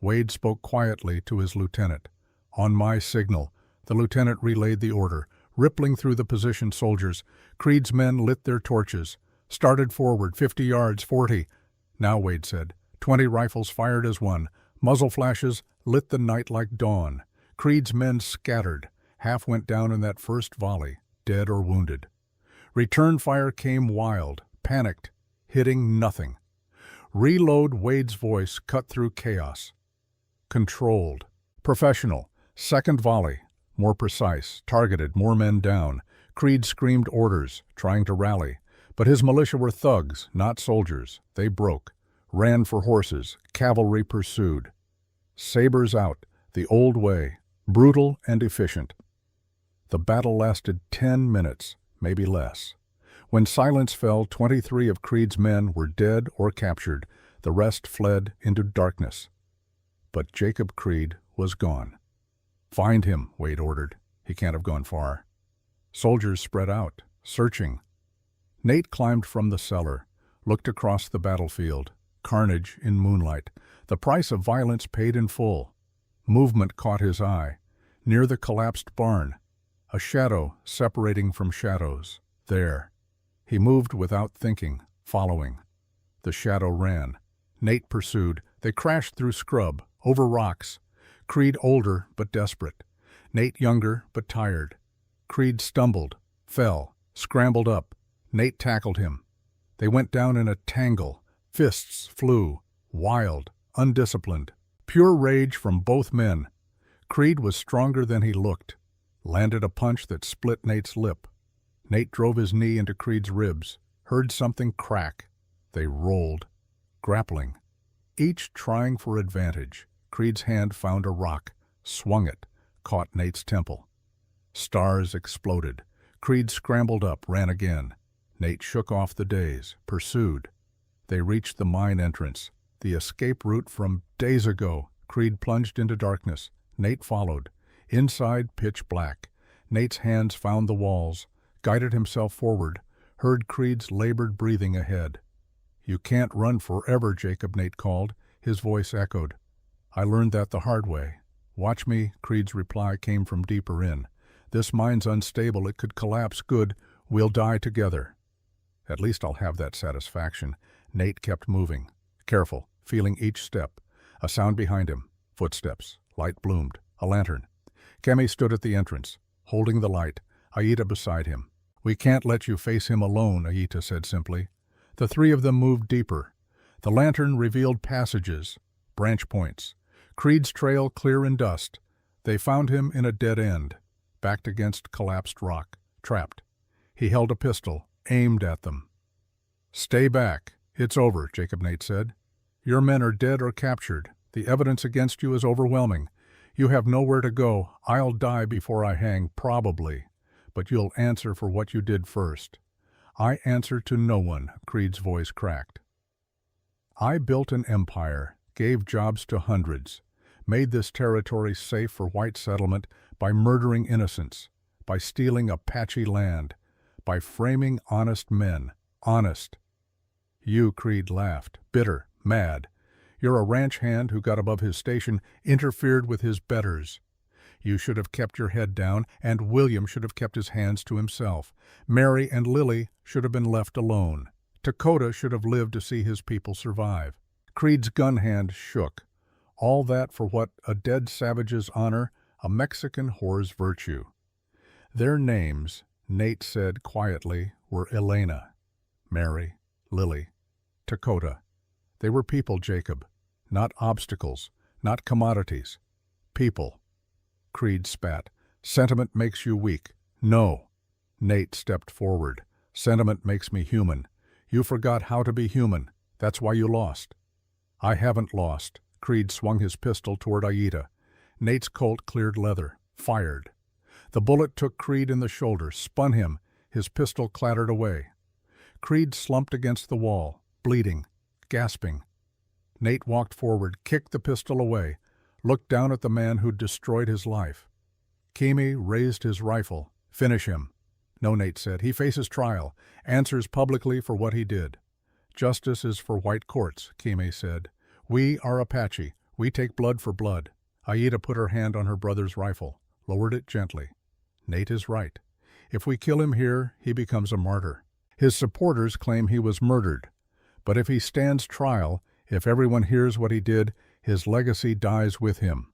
[SPEAKER 1] Wade spoke quietly to his lieutenant. On my signal, the lieutenant relayed the order. Rippling through the positioned soldiers, Creed's men lit their torches, started forward 50 yards, 40. "Now," Wade said. 20 rifles fired as one. Muzzle flashes lit the night like dawn. Creed's men scattered. Half went down in that first volley, dead or wounded. Return fire came wild, panicked, hitting nothing. Reload, Wade's voice cut through chaos. Controlled. Professional. Second volley. More precise, targeted, more men down. Creed screamed orders, trying to rally. But his militia were thugs, not soldiers. They broke. Ran for horses. Cavalry pursued. Sabers out. The old way. Brutal and efficient. The battle lasted 10 minutes, maybe less. When silence fell, 23 of Creed's men were dead or captured. The rest fled into darkness. But Jacob Creed was gone. "Find him," Wade ordered. "He can't have gone far." Soldiers spread out, searching. Nate climbed from the cellar, looked across the battlefield. Carnage in moonlight. The price of violence paid in full. Movement caught his eye. Near the collapsed barn. A shadow separating from shadows. There. He moved without thinking, following. The shadow ran. Nate pursued. They crashed through scrub, over rocks. Creed older but desperate. Nate younger but tired. Creed stumbled, fell, scrambled up. Nate tackled him. They went down in a tangle. Fists flew, wild, undisciplined. Pure rage from both men. Creed was stronger than he looked. Landed a punch that split Nate's lip. Nate drove his knee into Creed's ribs. Heard something crack. They rolled, grappling. Each trying for advantage. Creed's hand found a rock, swung it, caught Nate's temple. Stars exploded. Creed scrambled up, ran again. Nate shook off the daze, pursued. They reached the mine entrance, the escape route from days ago. Creed plunged into darkness. Nate followed. Inside, pitch black. Nate's hands found the walls, guided himself forward, heard Creed's labored breathing ahead. "You can't run forever, Jacob," Nate called. His voice echoed. "I learned that the hard way." "Watch me," Creed's reply came from deeper in. "This mine's unstable. It could collapse. Good. We'll die together." "At least I'll have that satisfaction." Nate kept moving, careful, feeling each step. A sound behind him. Footsteps. Light bloomed. A lantern. Kemi stood at the entrance, holding the light, Aida beside him. "We can't let you face him alone," Aida said simply. The three of them moved deeper. The lantern revealed passages, branch points. Creed's trail clear in dust. They found him in a dead end, backed against collapsed rock, trapped. He held a pistol, aimed at them. "Stay back. It's over," Jacob Nate said. "Your men are dead or captured. The evidence against you is overwhelming. You have nowhere to go. I'll die before I hang, probably. But you'll answer for what you did first." "I answer to no one," Creed's voice cracked. "I built an empire, gave jobs to hundreds, made this territory safe for white settlement by murdering innocents, by stealing Apache land, by framing honest men. Honest." You, Creed laughed, bitter, mad. "You're a ranch hand who got above his station, interfered with his betters. You should have kept your head down, and William should have kept his hands to himself. Mary and Lily should have been left alone. Dakota should have lived to see his people survive." Creed's gun hand shook. All that for what? A dead savage's honor, a Mexican whore's virtue. Their names, Nate said quietly, were Elena, Mary, Lily, Dakota. They were people, Jacob. Not obstacles, not commodities. People. Creed spat. Sentiment makes you weak. No. Nate stepped forward. Sentiment makes me human. You forgot how to be human. That's why you lost. I haven't lost. Creed swung his pistol toward Aida. Nate's Colt cleared leather. Fired. The bullet took Creed in the shoulder, spun him. His pistol clattered away. Creed slumped against the wall, bleeding, gasping. Nate walked forward, kicked the pistol away, looked down at the man who'd destroyed his life. Kimi raised his rifle. Finish him. No, Nate said. He faces trial, answers publicly for what he did. Justice is for white courts, Kimi said. We are Apache. We take blood for blood. Aida put her hand on her brother's rifle, lowered it gently. Nate is right. If we kill him here, he becomes a martyr. His supporters claim he was murdered. But if he stands trial, if everyone hears what he did, his legacy dies with him.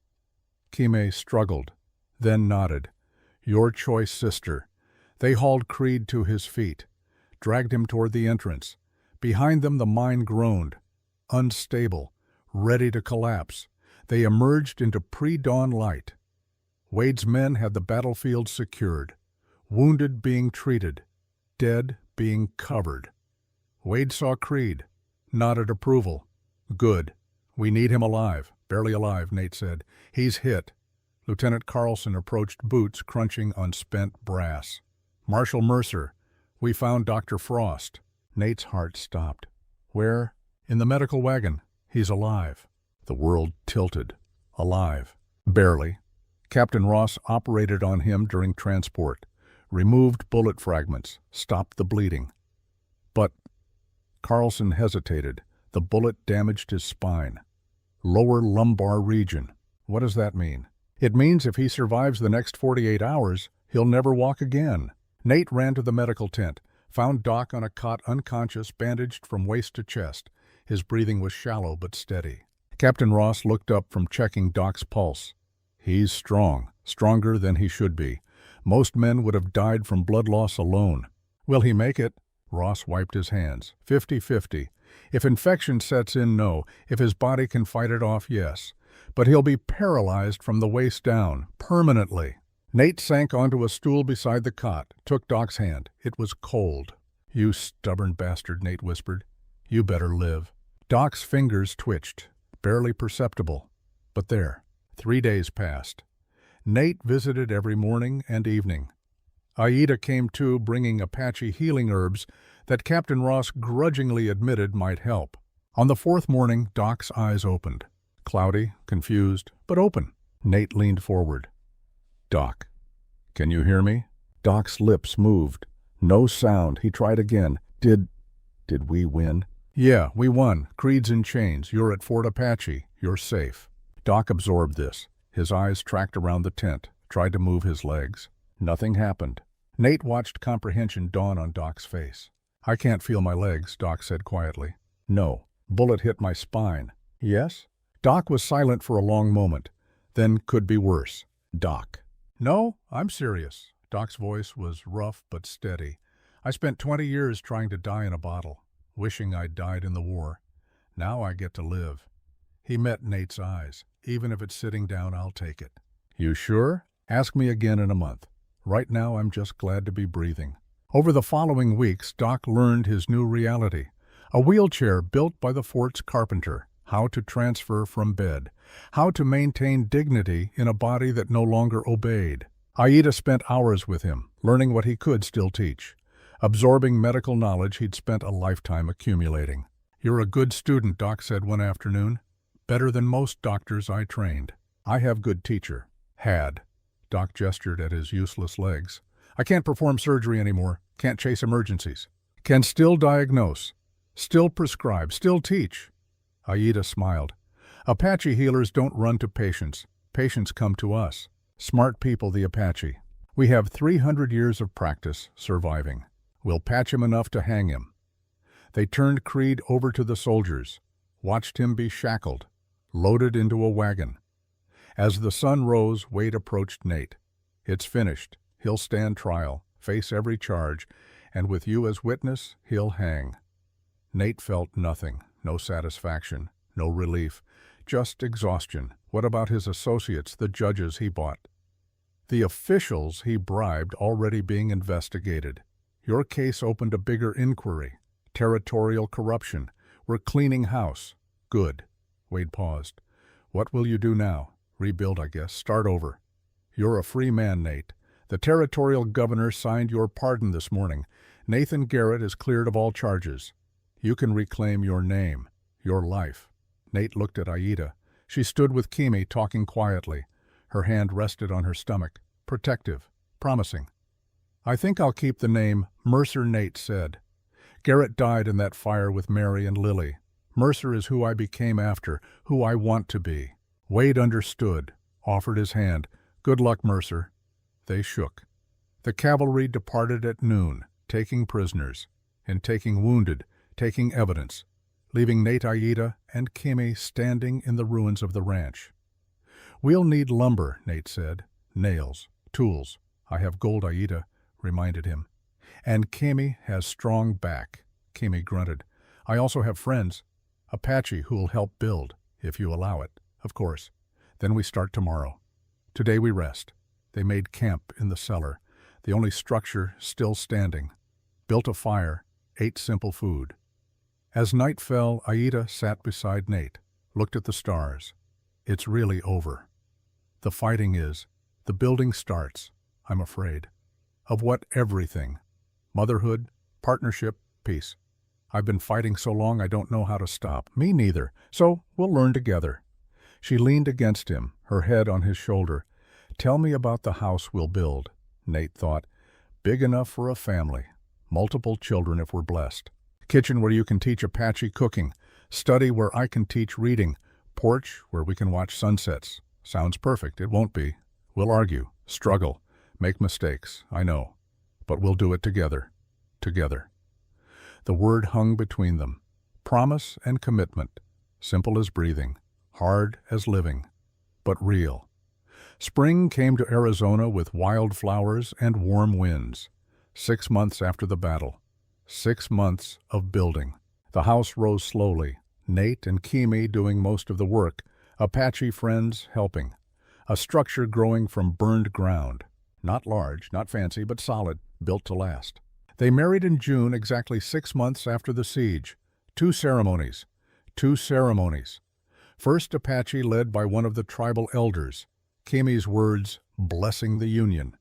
[SPEAKER 1] Kimi struggled, then nodded. Your choice, sister. They hauled Creed to his feet, dragged him toward the entrance. Behind them the mine groaned, unstable, ready to collapse. They emerged into pre-dawn light. Wade's men had the battlefield secured, wounded being treated, dead being covered. Wade saw Creed, nodded approval. Good. We need him alive. Barely alive, Nate said. He's hit. Lieutenant Carlson approached boots crunching on spent brass. Marshal Mercer, we found Dr. Frost. Nate's heart stopped. Where? In the medical wagon. He's alive. The world tilted. Alive. Barely. Captain Ross operated on him during transport, removed bullet fragments, stopped the bleeding. But Carlson hesitated. The bullet damaged his spine. Lower lumbar region. What does that mean? It means if he survives the next 48 hours, he'll never walk again. Nate ran to the medical tent, found Doc on a cot unconscious, bandaged from waist to chest. His breathing was shallow but steady. Captain Ross looked up from checking Doc's pulse. He's strong, stronger than he should be. Most men would have died from blood loss alone. Will he make it? Ross wiped his hands. 50-50. If infection sets in, no. If his body can fight it off, yes. But he'll be paralyzed from the waist down, permanently. Nate sank onto a stool beside the cot, took Doc's hand. It was cold. You stubborn bastard, Nate whispered. You better live. Doc's fingers twitched, barely perceptible. But there. 3 days passed. Nate visited every morning and evening. Aida came too, bringing Apache healing herbs that Captain Ross grudgingly admitted might help. On the 4th morning, Doc's eyes opened. Cloudy, confused, but open. Nate leaned forward. Doc, can you hear me? Doc's lips moved. No sound. He tried again. Did we win? Yeah, we won. Creed's in chains. You're at Fort Apache. You're safe. Doc absorbed this. His eyes tracked around the tent, tried to move his legs. Nothing happened. Nate watched comprehension dawn on Doc's face. I can't feel my legs, Doc said quietly. No. Bullet hit my spine. Yes? Doc was silent for a long moment. Then could be worse. Doc. No, I'm serious. Doc's voice was rough but steady. I spent 20 years trying to die in a bottle, wishing I'd died in the war. Now I get to live. He met Nate's eyes. Even if it's sitting down, I'll take it. You sure? Ask me again in a month. Right now, I'm just glad to be breathing. Over the following weeks, Doc learned his new reality. A wheelchair built by the fort's carpenter. How to transfer from bed. How to maintain dignity in a body that no longer obeyed. Aida spent hours with him, learning what he could still teach. Absorbing medical knowledge he'd spent a lifetime accumulating. You're a good student, Doc said one afternoon. Better than most doctors I trained. I have good teacher. Had. Doc gestured at his useless legs. I can't perform surgery anymore. Can't chase emergencies. Can still diagnose. Still prescribe. Still teach. Aida smiled. Apache healers don't run to patients. Patients come to us. Smart people, the Apache. We have 300 years of practice surviving. We'll patch him enough to hang him. They turned Creed over to the soldiers, watched him be shackled, loaded into a wagon. As the sun rose, Wade approached Nate. It's finished. He'll stand trial, face every charge, and with you as witness, he'll hang." Nate felt nothing, no satisfaction, no relief, just exhaustion. What about his associates, the judges he bought? The officials he bribed already being investigated. Your case opened a bigger inquiry. Territorial corruption. We're cleaning house. Good. Wade paused. What will you do now? Rebuild, I guess. Start over. You're a free man, Nate. The territorial governor signed your pardon this morning. Nathan Garrett is cleared of all charges. You can reclaim your name, your life. Nate looked at Aida. She stood with Kimi, talking quietly. Her hand rested on her stomach, protective, promising. "I think I'll keep the name," Mercer Nate said. "Garrett died in that fire with Mary and Lily. Mercer is who I became after, who I want to be." Wade understood, offered his hand. "Good luck, Mercer." They shook. The cavalry departed at noon, taking prisoners, and taking wounded, taking evidence, leaving Nate, Aida, and Kimi standing in the ruins of the ranch. "We'll need lumber," Nate said. "Nails, tools. I have gold," Aida reminded him. "And Kimi has strong back," Kimi grunted. "I also have friends. Apache who'll help build, if you allow it, of course. Then we start tomorrow. Today we rest." They made camp in the cellar, the only structure still standing. Built a fire, ate simple food. As night fell, Aida sat beside Nate, looked at the stars. "It's really over. The fighting is. The building starts, I'm afraid. Of what? Everything. Motherhood, partnership, peace. I've been fighting so long I don't know how to stop." "Me neither. So we'll learn together." She leaned against him, her head on his shoulder. "Tell me about the house we'll build," Nate thought. "Big enough for a family. Multiple children if we're blessed. Kitchen where you can teach Apache cooking. Study where I can teach reading. Porch where we can watch sunsets. Sounds perfect. It won't be. We'll argue, struggle, make mistakes, I know. But we'll do it together. Together." The word hung between them. Promise and commitment. Simple as breathing. Hard as living. But real. Spring came to Arizona with wildflowers and warm winds. 6 months after the battle. 6 months of building. The house rose slowly, Nate and Kimi doing most of the work, Apache friends helping. A structure growing from burned ground. Not large, not fancy, but solid, built to last. They married in June, exactly 6 months after the siege. 2 ceremonies. 2 ceremonies. First, Apache led by one of the tribal elders. Kimi's words, blessing the union.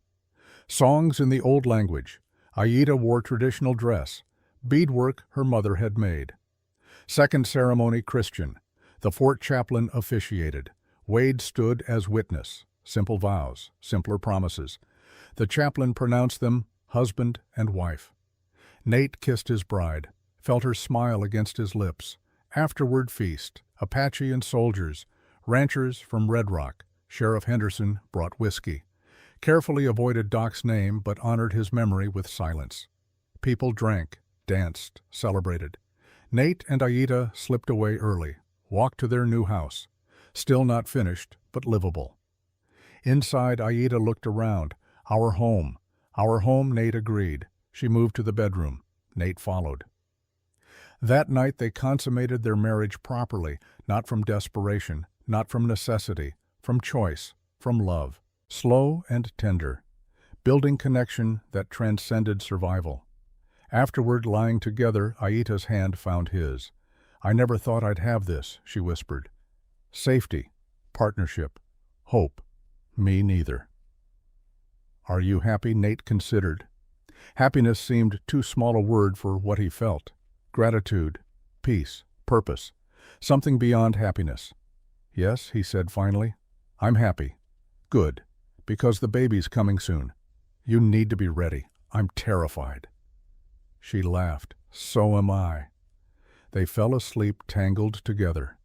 [SPEAKER 1] Songs in the old language. Aida wore traditional dress. Beadwork her mother had made. Second ceremony, Christian. The fort chaplain officiated. Wade stood as witness. Simple vows, simpler promises. The chaplain pronounced them husband and wife. Nate kissed his bride, felt her smile against his lips. Afterward feast, Apache and soldiers, ranchers from Red Rock. Sheriff Henderson brought whiskey. Carefully avoided Doc's name, but honored his memory with silence. People drank, danced, celebrated. Nate and Aida slipped away early, walked to their new house. Still not finished, but livable. Inside, Aida looked around. Our home, Nate agreed. She moved to the bedroom. Nate followed. That night they consummated their marriage properly, not from desperation, not from necessity, from choice, from love. Slow and tender, building connection that transcended survival. Afterward, lying together, Aida's hand found his. "I never thought I'd have this," she whispered. "Safety, partnership, hope. Me neither." "Are you happy?" Nate considered. Happiness seemed too small a word for what he felt. Gratitude, peace, purpose, something beyond happiness. "Yes," he said finally. "I'm happy." "Good. Because the baby's coming soon. You need to be ready. I'm terrified." She laughed. "So am I." They fell asleep tangled together.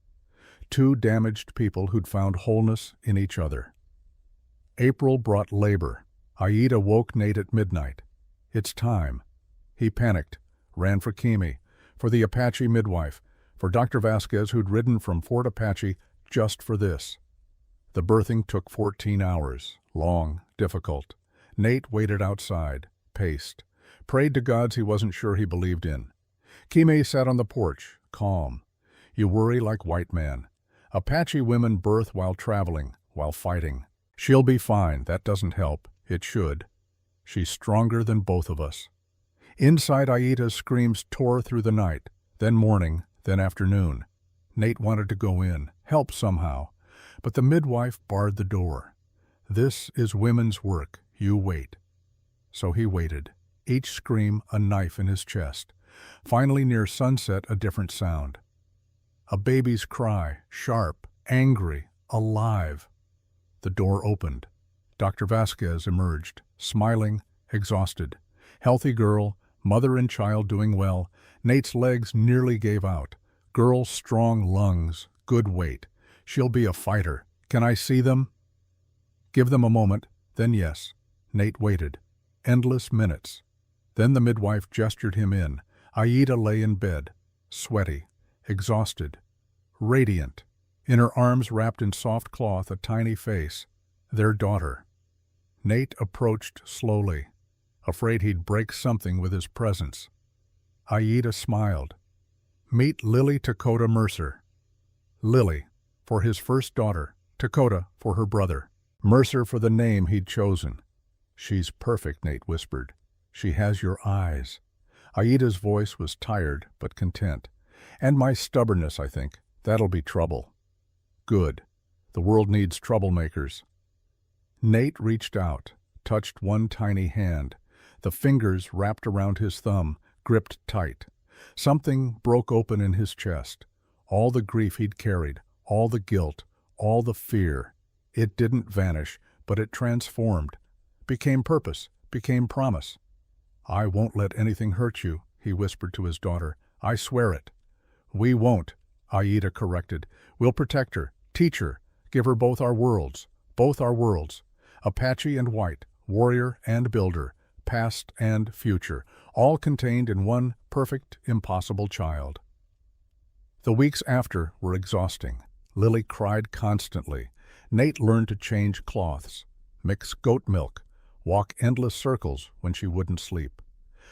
[SPEAKER 1] 2 damaged people who'd found wholeness in each other. April brought labor. Aida woke Nate at midnight. "It's time." He panicked, ran for Kimi, for the Apache midwife, for Dr. Vasquez who'd ridden from Fort Apache just for this. The birthing took 14 hours, long, difficult. Nate waited outside, paced, prayed to gods he wasn't sure he believed in. Kime sat on the porch, calm. You worry like white man. Apache women birth while traveling, while fighting. She'll be fine, that doesn't help. It should. She's stronger than both of us. Inside, Aita's screams tore through the night, then morning, then afternoon. Nate wanted to go in, help somehow, but the midwife barred the door. This is women's work, you wait. So he waited, each scream a knife in his chest. Finally, near sunset, a different sound. A baby's cry, sharp, angry, alive. The door opened. Dr. Vasquez emerged, smiling, exhausted. Healthy girl, mother and child doing well. Nate's legs nearly gave out. Girl, strong lungs, good weight. She'll be a fighter. Can I see them? Give them a moment, then yes. Nate waited. Endless minutes. Then the midwife gestured him in. Aida lay in bed, sweaty, exhausted, radiant. In her arms wrapped in soft cloth, a tiny face. Their daughter. Nate approached slowly, afraid he'd break something with his presence. Aida smiled. Meet Lily Dakota Mercer. Lily, for his first daughter, Dakota for her brother, Mercer for the name he'd chosen. She's perfect, Nate whispered. She has your eyes. Aida's voice was tired but content. And my stubbornness, I think. That'll be trouble. Good. The world needs troublemakers. Nate reached out, touched one tiny hand. The fingers wrapped around his thumb, gripped tight. Something broke open in his chest. All the grief he'd carried, all the guilt, all the fear. It didn't vanish, but it transformed. Became purpose, became promise. I won't let anything hurt you, he whispered to his daughter. I swear it. We won't, Aida corrected. We'll protect her, teach her, give her both our worlds. Both our worlds. Apache and white, warrior and builder, past and future, all contained in one perfect, impossible child. The weeks after were exhausting. Lily cried constantly. Nate learned to change cloths, mix goat milk, walk endless circles when she wouldn't sleep.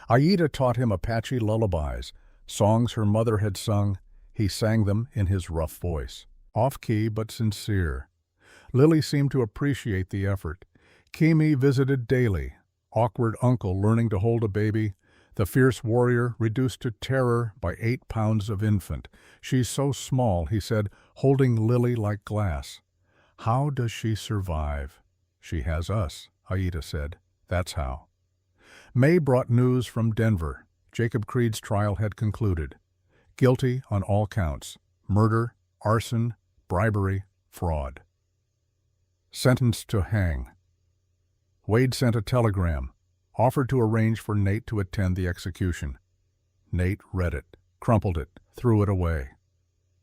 [SPEAKER 1] Aida taught him Apache lullabies, songs her mother had sung. He sang them in his rough voice, off-key but sincere. Lily seemed to appreciate the effort. Kimi visited daily, awkward uncle learning to hold a baby, the fierce warrior reduced to terror by 8 pounds of infant. She's so small, he said, holding Lily like glass. How does she survive? She has us, Aida said. That's how. May brought news from Denver. Jacob Creed's trial had concluded. Guilty on all counts. Murder, arson, bribery, fraud. Sentenced to hang. Wade sent a telegram, offered to arrange for Nate to attend the execution. Nate read it, crumpled it, threw it away.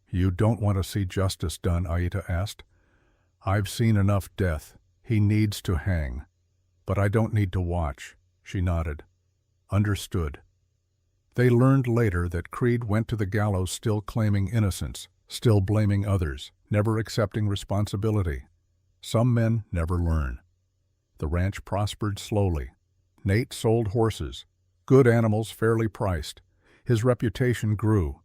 [SPEAKER 1] You don't want to see justice done, Aida asked. I've seen enough death. He needs to hang. But I don't need to watch, she nodded. Understood. They learned later that Creed went to the gallows still claiming innocence, still blaming others, never accepting responsibility. Some men never learn. The ranch prospered slowly. Nate sold horses, good animals fairly priced. His reputation grew.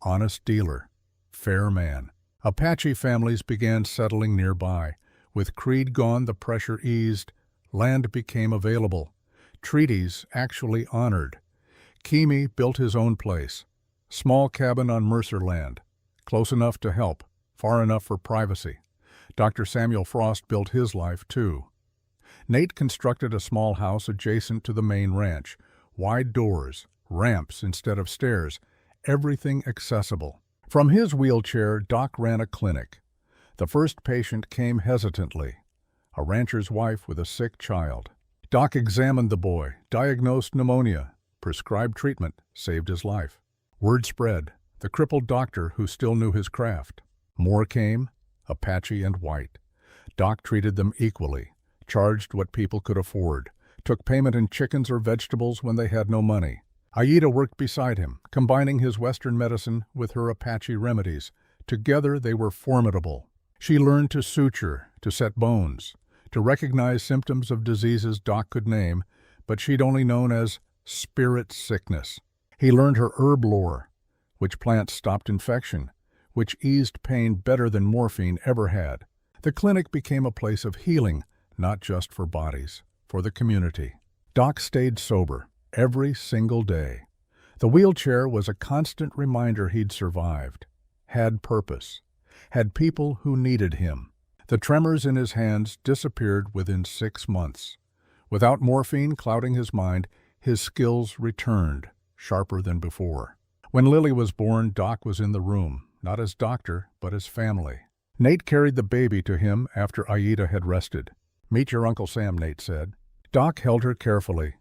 [SPEAKER 1] Honest dealer, fair man. Apache families began settling nearby. With Creed gone, the pressure eased. Land became available. Treaties actually honored. Kimi built his own place. Small cabin on Mercer land. Close enough to help, far enough for privacy. Dr. Samuel Frost built his life, too. Nate constructed a small house adjacent to the main ranch. Wide doors, ramps instead of stairs, everything accessible. From his wheelchair, Doc ran a clinic. The first patient came hesitantly, a rancher's wife with a sick child. Doc examined the boy, diagnosed pneumonia, prescribed treatment, saved his life. Word spread, the crippled doctor who still knew his craft. More came, Apache and white. Doc treated them equally, charged what people could afford, took payment in chickens or vegetables when they had no money. Aida worked beside him, combining his Western medicine with her Apache remedies. Together they were formidable. She learned to suture, to set bones, to recognize symptoms of diseases Doc could name, but she'd only known as spirit sickness. He learned her herb lore, which plants stopped infection, which eased pain better than morphine ever had. The clinic became a place of healing, not just for bodies, for the community. Doc stayed sober every single day. The wheelchair was a constant reminder he'd survived, had purpose, had people who needed him. The tremors in his hands disappeared within 6 months. Without morphine clouding his mind, his skills returned, sharper than before. When Lily was born, Doc was in the room, not as doctor, but as family. Nate carried the baby to him after Aida had rested. "Meet your Uncle Sam," Nate said. Doc held her carefully.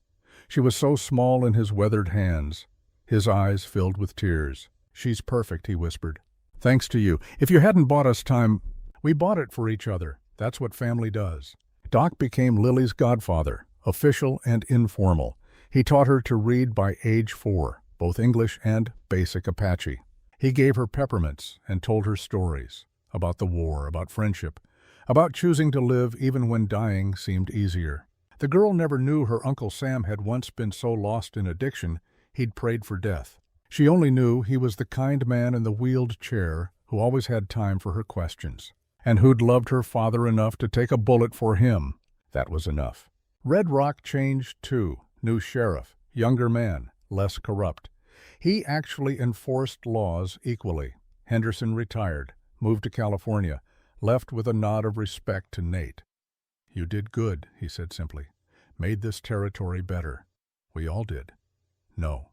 [SPEAKER 1] She was so small in his weathered hands. His eyes filled with tears. "She's perfect," he whispered. "Thanks to you. If you hadn't bought us time, we bought it for each other. That's what family does." Doc became Lily's godfather, official and informal. He taught her to read by age 4, both English and basic Apache. He gave her peppermints and told her stories about the war, about friendship, about choosing to live even when dying seemed easier. The girl never knew her Uncle Sam had once been so lost in addiction he'd prayed for death. She only knew he was the kind man in the wheeled chair who always had time for her questions, and who'd loved her father enough to take a bullet for him. That was enough. Red Rock changed too. New sheriff, younger man, less corrupt. He actually enforced laws equally. Henderson retired, moved to California, left with a nod of respect to Nate. "You did good," he said simply. "Made this territory better. We all did." "No.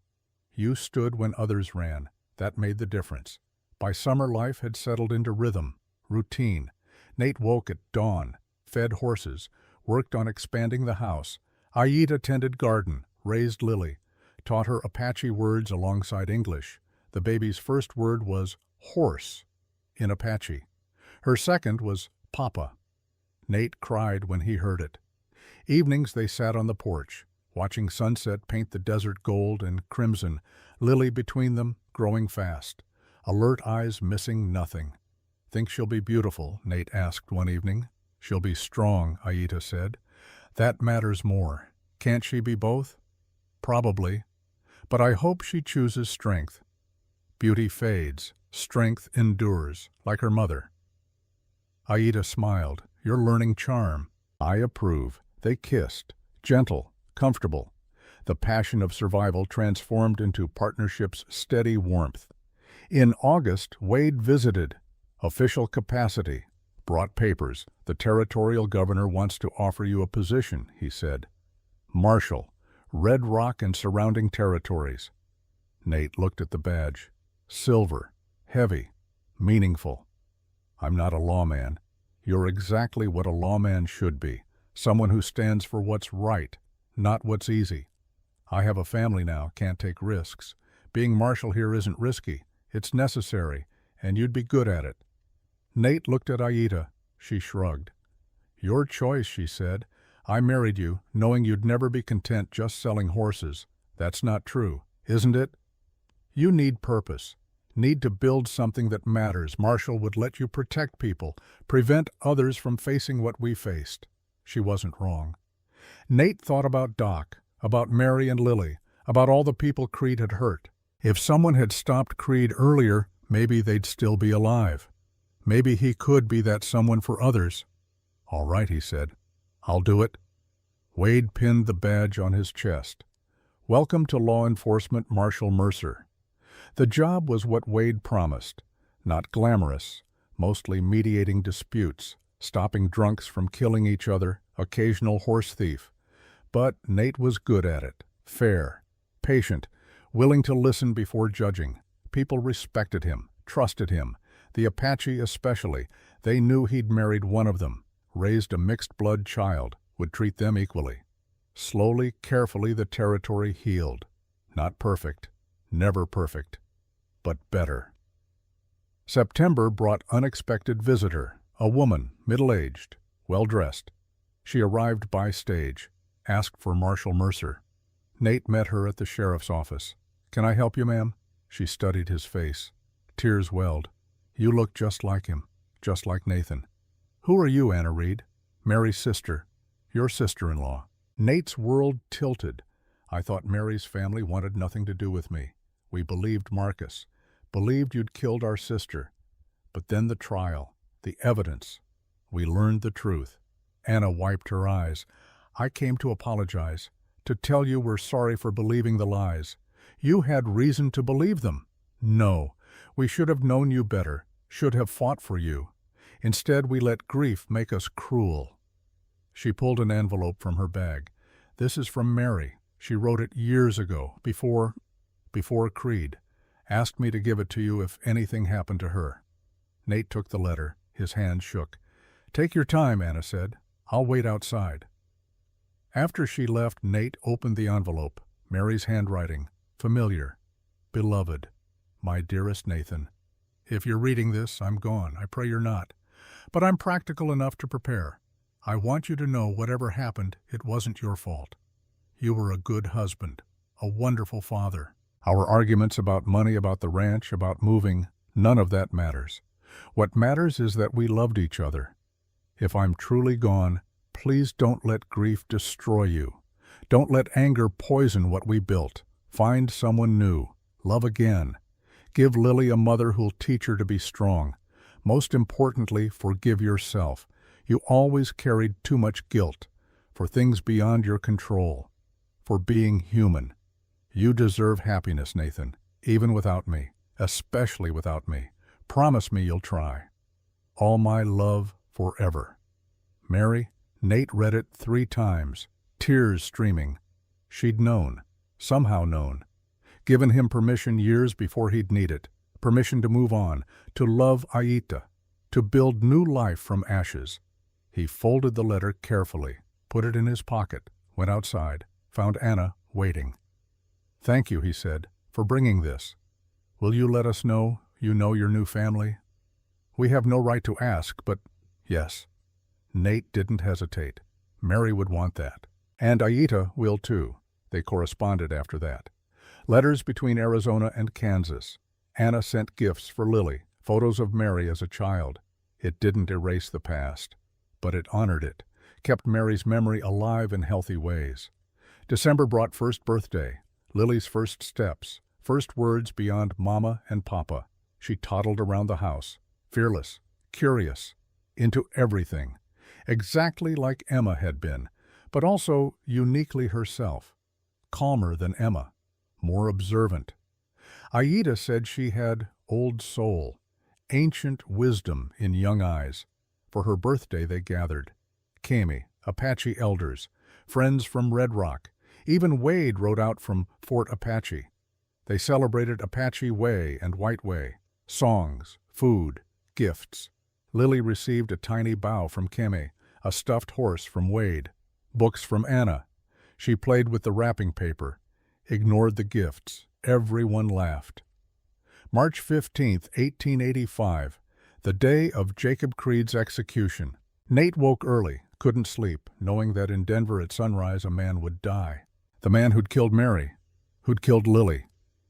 [SPEAKER 1] You stood when others ran. That made the difference." By summer, life had settled into rhythm, routine. Nate woke at dawn, fed horses, worked on expanding the house. Aida tended garden, raised Lily, taught her Apache words alongside English. The baby's first word was horse in Apache. Her second was papa. Nate cried when he heard it. Evenings they sat on the porch, watching sunset paint the desert gold and crimson, Lily between them, growing fast, alert eyes missing nothing. "Think she'll be beautiful?" Nate asked one evening. "She'll be strong," Aida said. "That matters more. Can't she be both?" "Probably. But I hope she chooses strength. Beauty fades, strength endures, like her mother." Aida smiled. "You're learning charm." "I approve." They kissed, gentle, comfortable. The passion of survival transformed into partnership's steady warmth. In August, Wade visited. Official capacity. Brought papers. "The territorial governor wants to offer you a position," he said. "Marshal, Red Rock and surrounding territories." Nate looked at the badge. Silver, heavy, meaningful. "I'm not a lawman." "You're exactly what a lawman should be. Someone who stands for what's right, not what's easy." "I have a family now, can't take risks. Being marshal here isn't risky. It's necessary, and you'd be good at it." Nate looked at Aida. She shrugged. "Your choice," she said. "I married you, knowing you'd never be content just selling horses. That's not true, isn't it? You need purpose. Need to build something that matters. Marshall would let you protect people, prevent others from facing what we faced." She wasn't wrong. Nate thought about Doc, about Mary and Lily, about all the people Creed had hurt. If someone had stopped Creed earlier, maybe they'd still be alive. Maybe he could be that someone for others. "All right," he said. "I'll do it." Wade pinned the badge on his chest. "Welcome to law enforcement, Marshal Mercer." The job was what Wade promised. Not glamorous, mostly mediating disputes, stopping drunks from killing each other, occasional horse thief. But Nate was good at it, fair, patient, willing to listen before judging. People respected him, trusted him. The Apache especially. They knew he'd married one of them, raised a mixed-blood child, would treat them equally. Slowly, carefully, the territory healed. Not perfect, never perfect, but better. September brought unexpected visitor, a woman, middle-aged, well-dressed. She arrived by stage, asked for Marshal Mercer. Nate met her at the sheriff's office. "Can I help you, ma'am?" She studied his face. Tears welled. "You look just like him, just like Nathan." "Who are you, Anna Reed?" Mary's sister. Your sister-in-law. Nate's world tilted. I thought Mary's family wanted nothing to do with me. We believed Marcus. Believed you'd killed our sister. But then the trial. The evidence. We learned the truth. Anna wiped her eyes. I came to apologize. To tell you we're sorry for believing the lies. You had reason to believe them. No. We should have known you better. Should have fought for you. Instead, we let grief make us cruel. She pulled an envelope from her bag. This is from Mary. She wrote it years ago, before Creed. Asked me to give it to you if anything happened to her. Nate took the letter. His hand shook. Take your time, Anna said. I'll wait outside. After she left, Nate opened the envelope. Mary's handwriting. Familiar. Beloved. My dearest Nathan. If you're reading this, I'm gone. I pray you're not. But I'm practical enough to prepare. I want you to know whatever happened, it wasn't your fault. You were a good husband, a wonderful father. Our arguments about money, about the ranch, about moving, none of that matters. What matters is that we loved each other. If I'm truly gone, please don't let grief destroy you. Don't let anger poison what we built. Find someone new. Love again. Give Lily a mother who'll teach her to be strong. Most importantly, forgive yourself. You always carried too much guilt for things beyond your control, for being human. You deserve happiness, Nathan, even without me, especially without me. Promise me you'll try. All my love forever. Mary. Nate read it 3 times, tears streaming. She'd known, somehow known. Given him permission years before he'd need it. Permission to move on, to love Aita, to build new life from ashes. He folded the letter carefully, put it in his pocket, went outside, found Anna waiting. Thank you, he said, for bringing this. Will you let us know you know your new family? We have no right to ask, but yes. Nate didn't hesitate. Mary would want that. And Aita will too. They corresponded after that. Letters between Arizona and Kansas. Anna sent gifts for Lily, photos of Mary as a child. It didn't erase the past, but it honored it, kept Mary's memory alive in healthy ways. December brought first birthday, Lily's first steps, first words beyond Mama and Papa. She toddled around the house, fearless, curious, into everything, exactly like Emma had been, but also uniquely herself, calmer than Emma, more observant. Aita said she had old soul, ancient wisdom in young eyes. For her birthday they gathered. Kami, Apache elders, friends from Red Rock. Even Wade rode out from Fort Apache. They celebrated Apache Way and White Way. Songs, food, gifts. Lily received a tiny bow from Kami, a stuffed horse from Wade, books from Anna. She played with the wrapping paper, ignored the gifts. Everyone laughed. March 15, 1885, the day of Jacob Creed's execution. Nate woke early, couldn't sleep, knowing that in Denver at sunrise a man would die. The man who'd killed Mary, who'd killed Lily,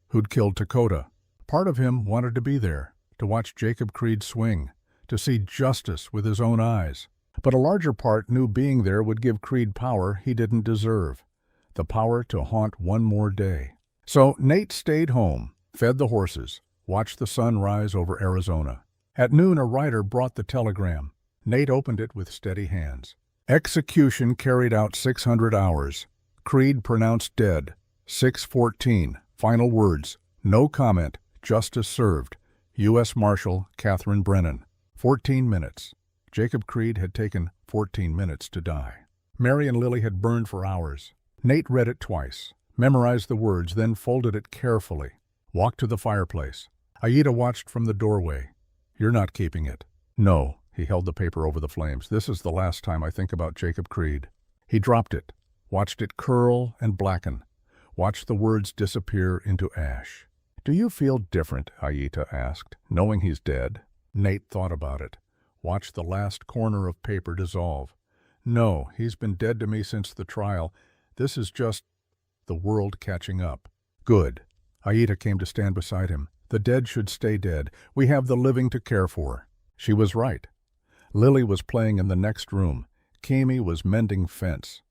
[SPEAKER 1] who'd killed Dakota. Part of him wanted to be there, to watch Jacob Creed swing, to see justice with his own eyes. But a larger part knew being there would give Creed power he didn't deserve, the power to haunt one more day. So Nate stayed home, fed the horses, watched the sun rise over Arizona. At noon a rider brought the telegram. Nate opened it with steady hands. Execution carried out 600 hours. Creed pronounced dead. 6:14. Final words. No comment. Justice served. U.S. Marshal Catherine Brennan. 14 minutes. Jacob Creed had taken 14 minutes to die. Mary and Lily had burned for hours. Nate read it twice, memorized the words, then folded it carefully. Walked to the fireplace. Aita watched from the doorway. You're not keeping it. No, he held the paper over the flames. This is the last time I think about Jacob Creed. He dropped it, watched it curl and blacken, watched the words disappear into ash. Do you feel different? Aita asked, knowing he's dead. Nate thought about it, watched the last corner of paper dissolve. No, he's been dead to me since the trial. This is just the world catching up. Good. Aita came to stand beside him. The dead should stay dead. We have the living to care for. She was right. Lily was playing in the next room. Kimi was mending fence.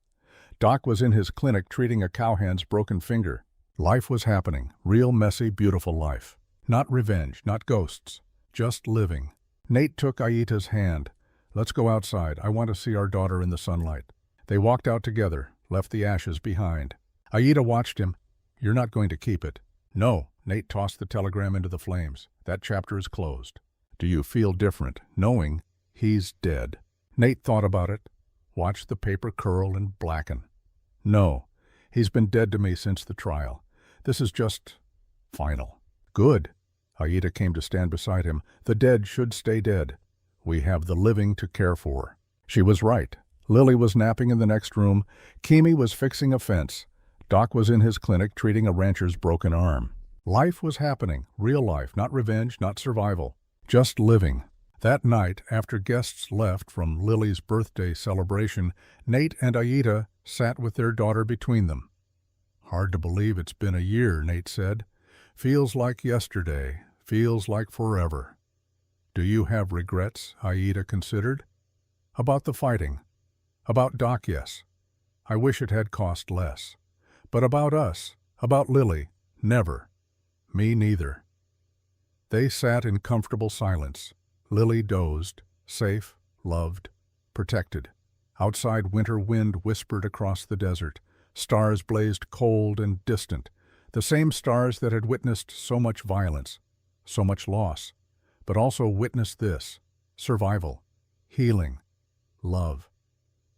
[SPEAKER 1] Doc was in his clinic treating a cowhand's broken finger. Life was happening, real messy, beautiful life. Not revenge, not ghosts, just living. Nate took Aita's hand. "Let's go outside. I want to see our daughter in the sunlight." They walked out together, left the ashes behind. Aita watched him. "You're not going to keep it." "No." Nate tossed the telegram into the flames. "That chapter is closed." "Do you feel different, knowing he's dead?" Nate thought about it, watched the paper curl and blacken. "No. He's been dead to me since the trial. This is just final." "Good." Aita came to stand beside him. "The dead should stay dead. We have the living to care for." She was right. Lily was napping in the next room. Kimi was fixing a fence. Doc was in his clinic treating a rancher's broken arm. Life was happening, real life, not revenge, not survival. Just living. That night, after guests left from Lily's birthday celebration, Nate and Aita sat with their daughter between them. "Hard to believe it's been a year," Nate said. "Feels like yesterday, feels like forever." "Do you have regrets?" Aita considered. "About the fighting. About Doc, yes. I wish it had cost less. But about us, about Lily, never. Me neither." They sat in comfortable silence. Lily dozed, safe, loved, protected. Outside, winter wind whispered across the desert. Stars blazed cold and distant, the same stars that had witnessed so much violence, so much loss, but also witnessed this: survival, healing, love.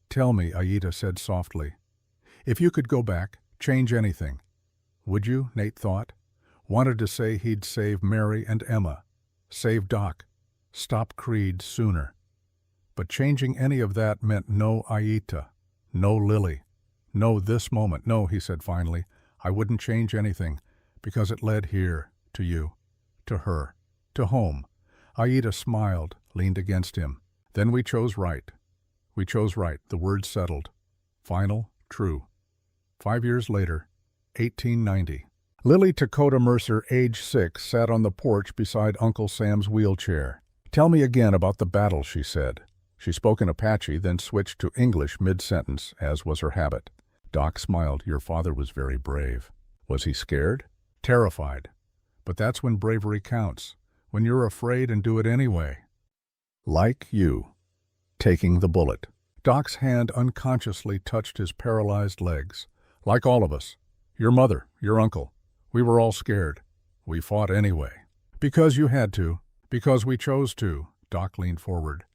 [SPEAKER 1] "Tell me," Aita said softly, "if you could go back, change anything, would you?" Nate thought. Wanted to say he'd save Mary and Emma, save Doc, stop Creed sooner. But changing any of that meant no Aita, no Lily, no this moment. "No," he said finally, "I wouldn't change anything, because it led here, to you, to her, to home." Aita smiled, leaned against him. "Then we chose right. We chose right," the words settled. Final, true. 5 years later, 1890. Lily Dakota Mercer, age 6, sat on the porch beside Uncle Sam's wheelchair. "Tell me again about the battle," she said. She spoke in Apache, then switched to English mid-sentence, as was her habit. Doc smiled. "Your father was very brave." "Was he scared?" "Terrified. But that's when bravery counts, when you're afraid and do it anyway." "Like you. Taking the bullet." Doc's hand unconsciously touched his paralyzed legs. "Like all of us. Your mother, your uncle. We were all scared. We fought anyway." "Because you had to. Because we chose to." Doc leaned forward.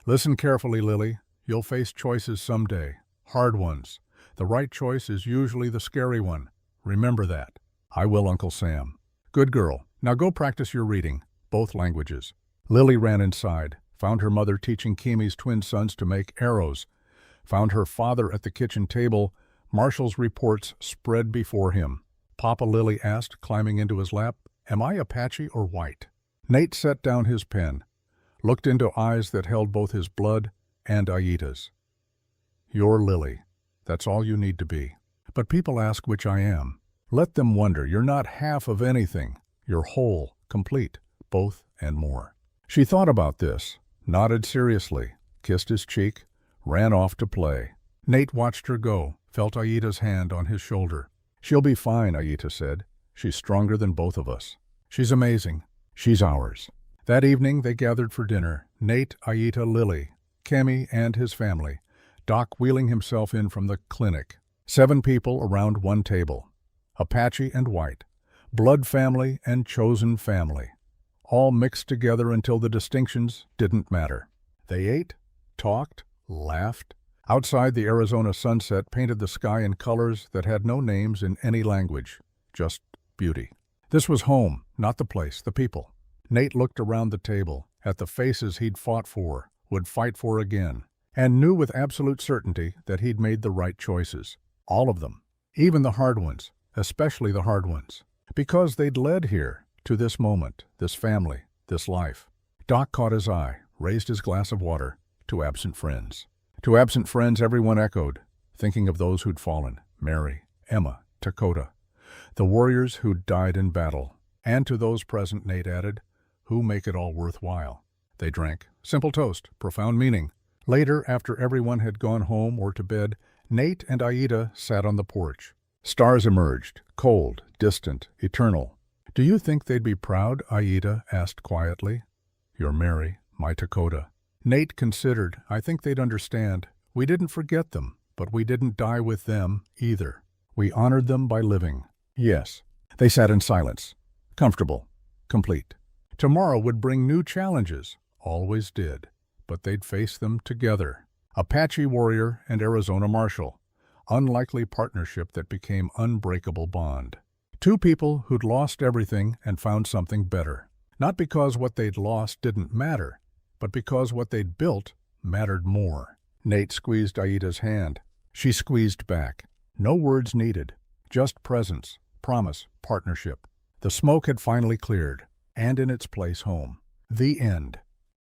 [SPEAKER 1] "Listen carefully, Lily. You'll face choices someday. Hard ones. The right choice is usually the scary one. Remember that." "I will, Uncle Sam." "Good girl. Now go practice your reading, both languages." Lily ran inside, found her mother teaching Kimi's twin sons to make arrows, found her father at the kitchen table. Marshall's reports spread before him. "Papa," Lily asked, climbing into his lap, "am I Apache or white?" Nate set down his pen, looked into eyes that held both his blood and Aita's. "You're Lily. That's all you need to be. But people ask which I am. Let them wonder. You're not half of anything. You're whole, complete, both and more." She thought about this, nodded seriously, kissed his cheek, ran off to play. Nate watched her go, felt Aita's hand on his shoulder. "She'll be fine," Aita said. "She's stronger than both of us. She's amazing. She's ours." That evening they gathered for dinner. Nate, Aita, Lily, Kemi, and his family. Doc wheeling himself in from the clinic. 7 people around one table. Apache and white. Blood family and chosen family. All mixed together until the distinctions didn't matter. They ate, talked, laughed. Outside, the Arizona sunset painted the sky in colors that had no names in any language, just beauty. This was home, not the place, the people. Nate looked around the table, at the faces he'd fought for, would fight for again, and knew with absolute certainty that he'd made the right choices. All of them. Even the hard ones, especially the hard ones. Because they'd led here, to this moment, this family, this life. Doc caught his eye, raised his glass of water. "To absent friends." To absent friends, everyone echoed, thinking of those who'd fallen. Mary, Emma, Dakota. The warriors who'd died in battle. And to those present, Nate added, who make it all worthwhile. They drank. Simple toast, profound meaning. Later, after everyone had gone home or to bed, Nate and Aida sat on the porch. Stars emerged, cold, distant, eternal. "Do you think they'd be proud?" Aida asked quietly. "You're Mary, my Dakota." Nate considered. "I think they'd understand. We didn't forget them, but we didn't die with them either. We honored them by living." "Yes." They sat in silence, comfortable, complete. Tomorrow would bring new challenges, always did, but they'd face them together. Apache warrior and Arizona marshal. Unlikely partnership that became unbreakable bond. Two people who'd lost everything and found something better. Not because what they'd lost didn't matter, but because what they'd built mattered more. Nate squeezed Aida's hand. She squeezed back. No words needed, just presence, promise, partnership. The smoke had finally cleared, and in its place home. The end.